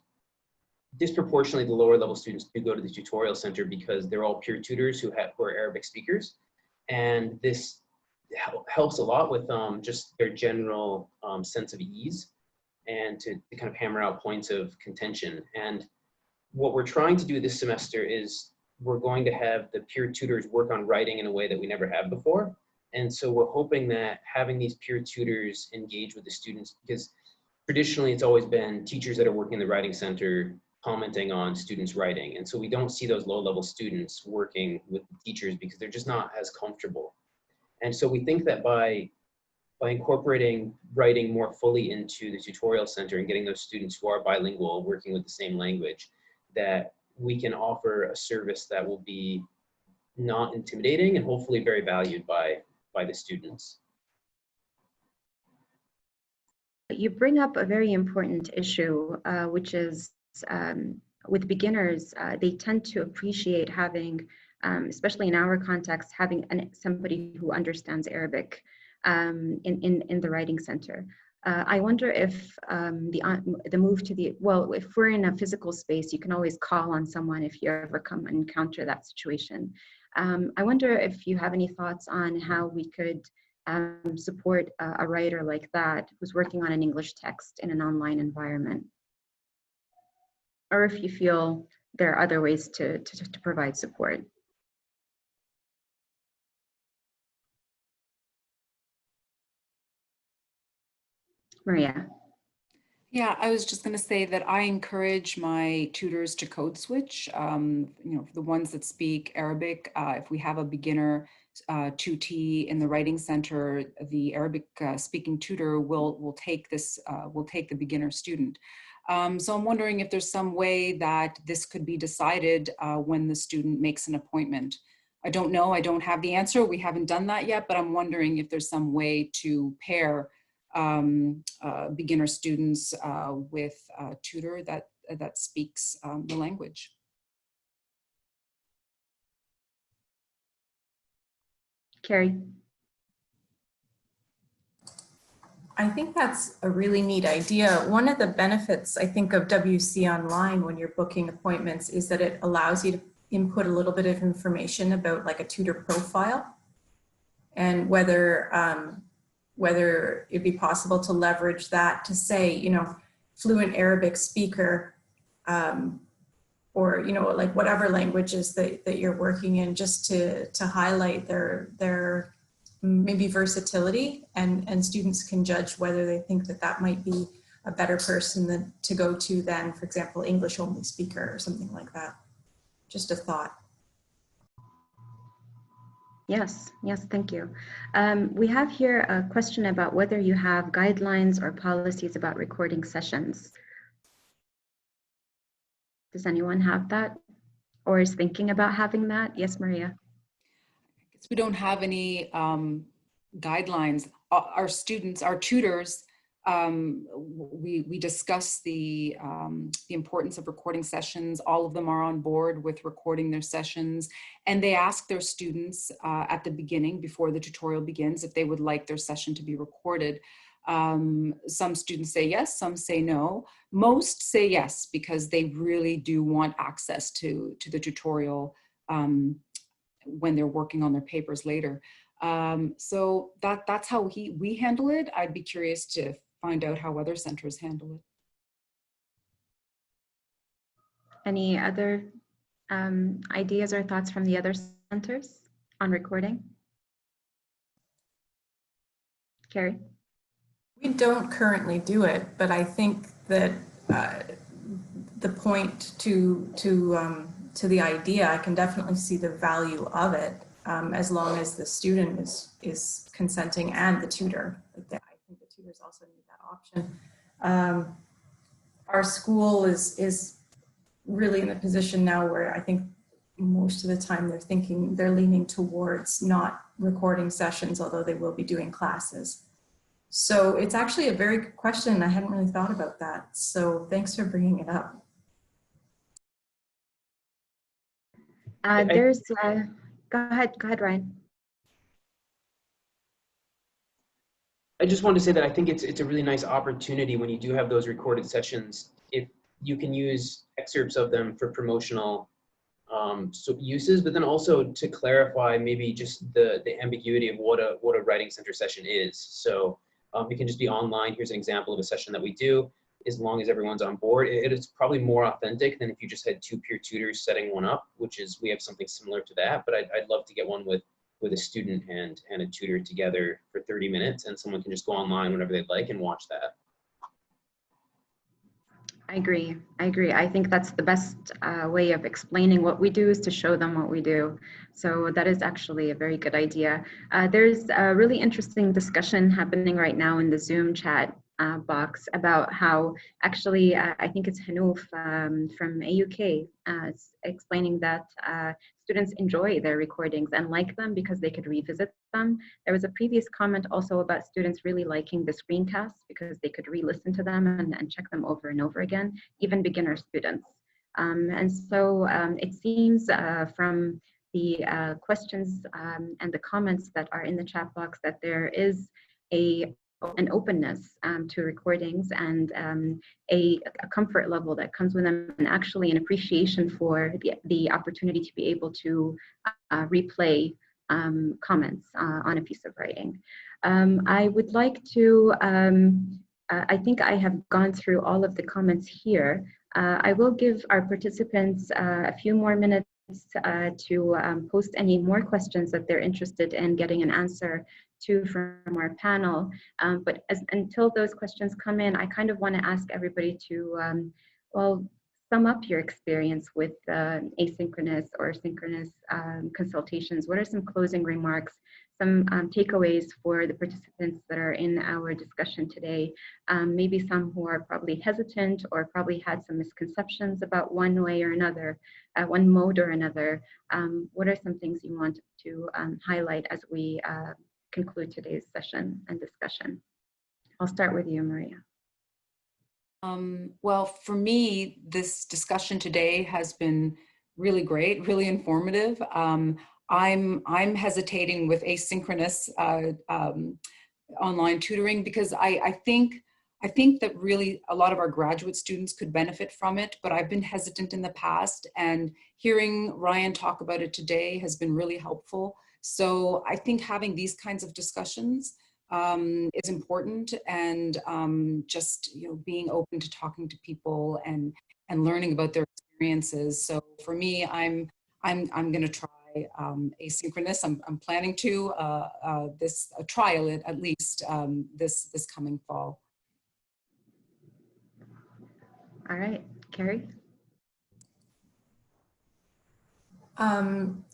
Speaker 4: disproportionately, the lower level students do go to the tutorial center because they're all peer tutors who are Arabic speakers. And this helps a lot with just their general sense of ease, and to kind of hammer out points of contention. And what we're trying to do this semester is we're going to have the peer tutors work on writing in a way that we never have before. And so we're hoping that having these peer tutors engage with the students, because traditionally it's always been teachers that are working in the writing center commenting on students' writing. And so we don't see those low-level students working with the teachers because they're just not as comfortable. And so we think that by incorporating writing more fully into the tutorial center and getting those students who are bilingual working with the same language, that we can offer a service that will be not intimidating and hopefully very valued by the students.
Speaker 1: You bring up a very important issue, which is with beginners, they tend to appreciate having, especially in our context, having somebody who understands Arabic in the writing center. I wonder if the move to well, if we're in a physical space, you can always call on someone if you ever come and encounter that situation. I wonder if you have any thoughts on how we could support a writer like that who's working on an English text in an online environment, or if you feel there are other ways to provide support. Maria.
Speaker 2: Yeah, I was just going to say that I encourage my tutors to code switch. You know, the ones that speak Arabic, if we have a beginner tutee in the writing center, the Arabic speaking tutor will take the beginner student. So I'm wondering if there's some way that this could be decided when the student makes an appointment. I don't know, I don't have the answer. We haven't done that yet, but I'm wondering if there's some way to pair beginner students with a tutor that speaks the language.
Speaker 1: Kerry.
Speaker 3: I think that's a really neat idea. One of the benefits, I think, of WC Online when you're booking appointments is that it allows you to input a little bit of information about like a tutor profile, and whether it'd be possible to leverage that to say, you know, fluent Arabic speaker, or, you know, like whatever languages that you're working in, just to highlight their maybe versatility, and students can judge whether they think that might be a better person to go to than, for example, English only speaker or something like that. Just a thought.
Speaker 1: Yes, thank you. We have here a question about whether you have guidelines or policies about recording sessions. Does anyone have that or is thinking about having that? Yes, Maria.
Speaker 2: I guess we don't have any guidelines. Our students, our tutors, we discuss the importance of recording sessions. All of them are on board with recording their sessions, and they ask their students at the beginning, before the tutorial begins, if they would like their session to be recorded. Some students say yes, some say no. Most say yes, because they really do want access to the tutorial when they're working on their papers later. So that's how we handle it. I'd be curious to find out how other centers handle it.
Speaker 1: Any other ideas or thoughts from the other centers on recording? Kerry?
Speaker 3: We don't currently do it, but I think that the point to the idea, I can definitely see the value of it, as long as the student is consenting and the tutor. I think the tutors also need that option. Our school is really in a position now where I think most of the time they're leaning towards not recording sessions, although they will be doing classes. So it's actually a very good question. I hadn't really thought about that. So thanks for bringing it up.
Speaker 1: Go ahead, Ryan.
Speaker 4: I just wanted to say that I think it's a really nice opportunity when you do have those recorded sessions, if you can use excerpts of them for promotional uses, but then also to clarify maybe just the ambiguity of what a writing center session is. So it can just be online. Here's an example of a session that we do. as long as everyone's on board. It is probably more authentic than if you just had two peer tutors setting one up, which is, we have something similar to that, but I'd love to get one with a student and a tutor together for 30 minutes, and someone can just go online whenever they'd like and watch that.
Speaker 1: I agree. I think that's the best way of explaining what we do, is to show them what we do. So that is actually a very good idea. There's a really interesting discussion happening right now in the Zoom chat box about how actually, I think it's Hanouf from AUK explaining that students enjoy their recordings and like them because they could revisit them. There was a previous comment also about students really liking the screencasts because they could re-listen to them and check them over and over again, even beginner students. And so it seems from the questions and the comments that are in the chat box that there is an openness to recordings and a comfort level that comes with them, and actually an appreciation for the opportunity to be able to replay comments on a piece of writing. I would like to, I think I have gone through all of the comments here. I will give our participants a few more minutes to post any more questions that they're interested in getting an answer to from our panel. But until those questions come in, I kind of want to ask everybody to, well, sum up your experience with asynchronous or synchronous consultations. What are some closing remarks, some takeaways for the participants that are in our discussion today? Maybe some who are probably hesitant or probably had some misconceptions about one way or another, one mode or another. What are some things you want to highlight as we conclude today's session and discussion? I'll start with you, Maria.
Speaker 2: Well, for me, this discussion today has been really great, really informative. I'm hesitating with asynchronous online tutoring because I think that really a lot of our graduate students could benefit from it, but I've been hesitant in the past, and hearing Ryan talk about it today has been really helpful. So I think having these kinds of discussions is important, and just, you know, being open to talking to people and learning about their experiences. So for me, I'm going to try asynchronous. I'm planning to trial it at least this coming fall.
Speaker 1: All right, Kerry.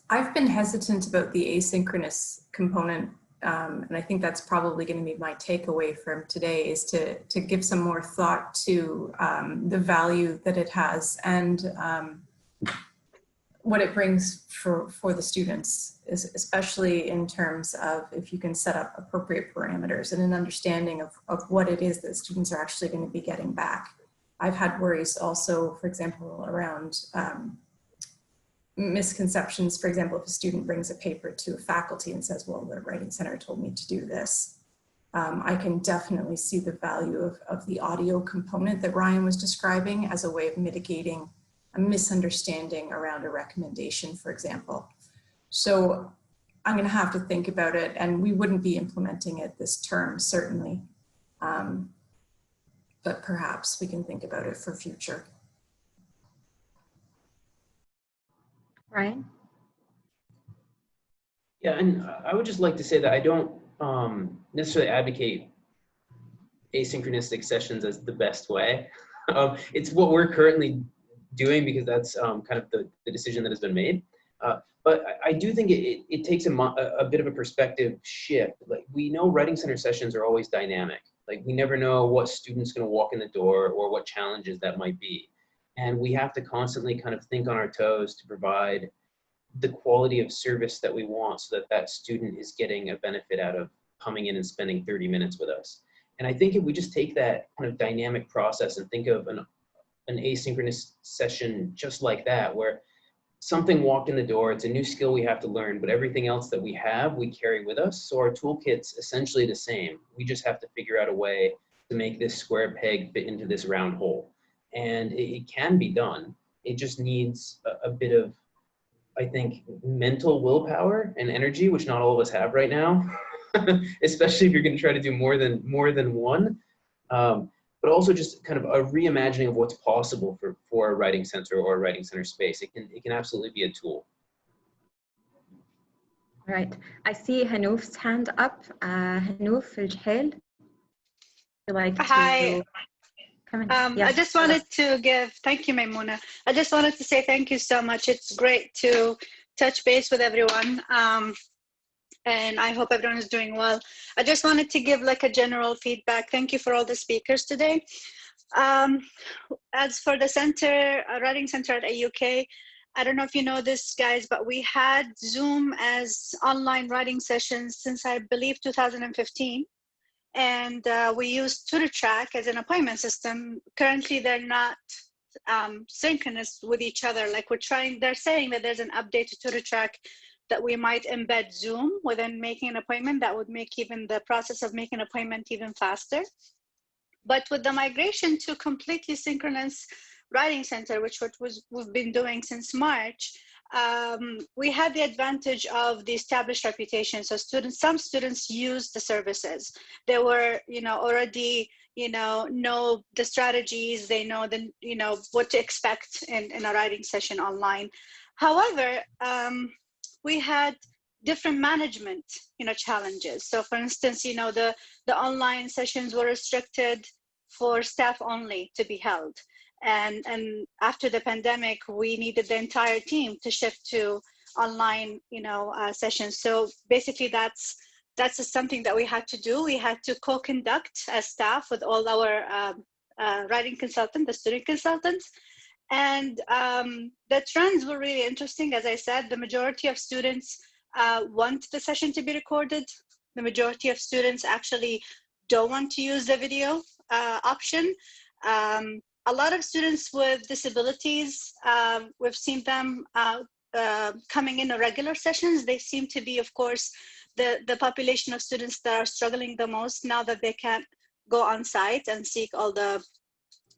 Speaker 3: I've been hesitant about the asynchronous component, and I think that's probably going to be my takeaway from today, is to give some more thought to the value that it has and what it brings for the students, especially in terms of if you can set up appropriate parameters and an understanding of what it is that students are actually going to be getting back. I've had worries also, for example, around misconceptions. For example, if a student brings a paper to a faculty and says, well, the Writing Center told me to do this. I can definitely see the value of the audio component that Ryan was describing as a way of mitigating a misunderstanding around a recommendation, for example. So I'm going to have to think about it, and we wouldn't be implementing it this term, certainly. But perhaps we can think about it for future.
Speaker 1: Ryan?
Speaker 4: Yeah, and I would just like to say that I don't necessarily advocate asynchronous sessions as the best way. It's what we're currently doing because that's kind of the decision that has been made. But I do think it takes a bit of a perspective shift. Like, we know Writing Center sessions are always dynamic. Like, we never know what student's going to walk in the door or what challenges that might be. And we have to constantly kind of think on our toes to provide the quality of service that we want so that that student is getting a benefit out of coming in and spending 30 minutes with us. And I think if we just take that kind of dynamic process and think of an asynchronous session just like that, where something walked in the door, it's a new skill we have to learn, but everything else that we have, we carry with us. So our toolkit's essentially the same. We just have to figure out a way to make this square peg fit into this round hole. And it can be done. It just needs a bit of, I think, mental willpower and energy, which not all of us have right now, especially if you're going to try to do more than one. but also just kind of a reimagining of what's possible for a writing center or a writing center space. It can absolutely be a tool.
Speaker 1: All right. I see Hanouf's hand up. Hanouf Al-Jhail, would you like
Speaker 5: Hi.
Speaker 1: to come in? Yes.
Speaker 5: I just wanted to thank you, Maimoonah. I just wanted to say thank you so much. It's great to touch base with everyone. And I hope everyone is doing well. I just wanted to give like a general feedback. Thank you for all the speakers today. As for the center, writing center at AUK, I don't know if you know this, guys, but we had Zoom as online writing sessions since I believe 2015. And we use TutorTrack as an appointment system. Currently, they're not synchronous with each other. Like they're saying that there's an update to TutorTrack that we might embed Zoom within making an appointment. That would make even the process of making an appointment even faster. But with the migration to completely synchronous writing center, which we've been doing since March, we had the advantage of the established reputation. So some students use the services. They were, already, know the strategies. They know what to expect in a writing session online. However, we had different management, challenges. So for instance, the online sessions were restricted for staff only to be held. And after the pandemic, we needed the entire team to shift to online, sessions. So basically that's something that we had to do. We had to co-conduct as staff with all our writing consultants, the student consultants. And the trends were really interesting. As I said, the majority of students want the session to be recorded. The majority of students actually don't want to use the video option. A lot of students with disabilities, we've seen them coming in regular sessions. They seem to be, of course, the population of students that are struggling the most now that they can't go on site and seek all the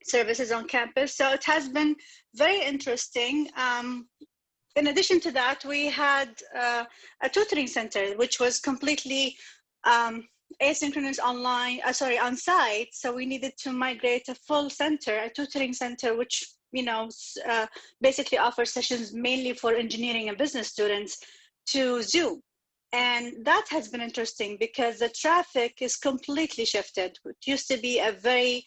Speaker 5: services on campus. So it has been very interesting. In addition to that, we had a tutoring center, which was completely asynchronous on site. So we needed to migrate a full center, a tutoring center, which basically offers sessions mainly for engineering and business students, to Zoom. And that has been interesting because the traffic is completely shifted. It used to be a very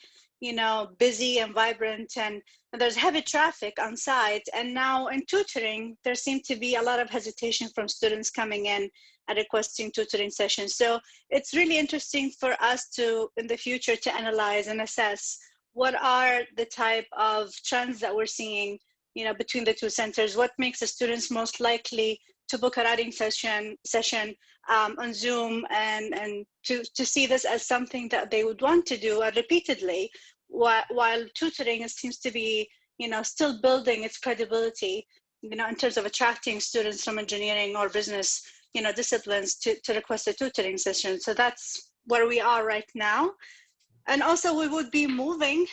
Speaker 5: busy and vibrant, and there's heavy traffic on site. And now in tutoring, there seemed to be a lot of hesitation from students coming in and requesting tutoring sessions. So it's really interesting for us to, in the future, to analyze and assess what are the type of trends that we're seeing, between the two centers. What makes the students most likely to book a writing session on Zoom, and to see this as something that they would want to do repeatedly, while tutoring seems to be, still building its credibility, in terms of attracting students from engineering or business, disciplines to request a tutoring session. So that's where we are right now. And also we would be moving,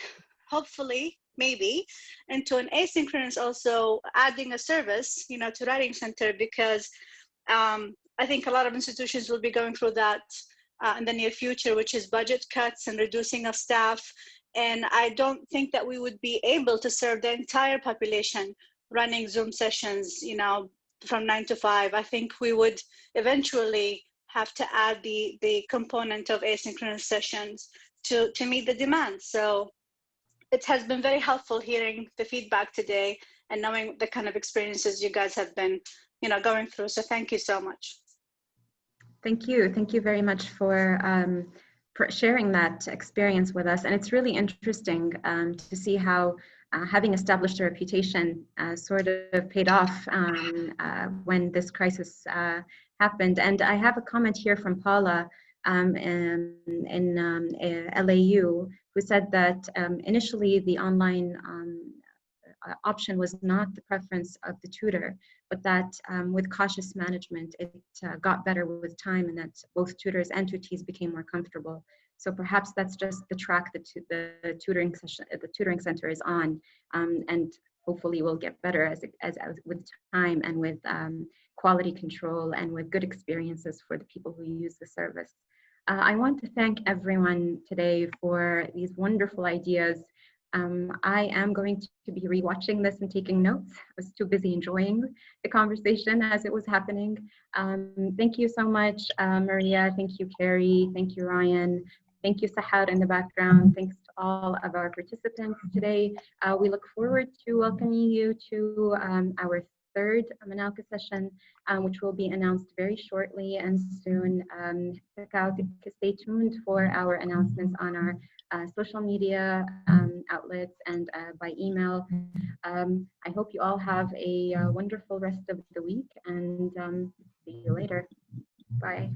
Speaker 5: hopefully, maybe, into an asynchronous, also adding a service, to Writing Center, because I think a lot of institutions will be going through that in the near future, which is budget cuts and reducing of staff. And I don't think that we would be able to serve the entire population running Zoom sessions, from 9 to 5. I think we would eventually have to add the component of asynchronous sessions to meet the demand. So it has been very helpful hearing the feedback today and knowing the kind of experiences you guys have been, going through. So thank you so much.
Speaker 1: Thank you. Thank you very much for sharing that experience with us. And it's really interesting to see how having established a reputation sort of paid off when this crisis happened. And I have a comment here from Paula in LAU, who said that initially the online option was not the preference of the tutor, but that with cautious management, it got better with time, and that both tutors and tutees became more comfortable. So perhaps that's just the track that the tutoring center is on, and hopefully will get better as with time and with quality control and with good experiences for the people who use the service. I want to thank everyone today for these wonderful ideas. I am going to be rewatching this and taking notes. I was too busy enjoying the conversation as it was happening. Thank you so much, Maria. Thank you, Kerry. Thank you, Ryan. Thank you, Sahar, in the background. Thanks to all of our participants today. We look forward to welcoming you to our third Manalka session, which will be announced very shortly and soon. Stay tuned for our announcements on our social media outlets and by email. I hope you all have a wonderful rest of the week, and see you later. Bye.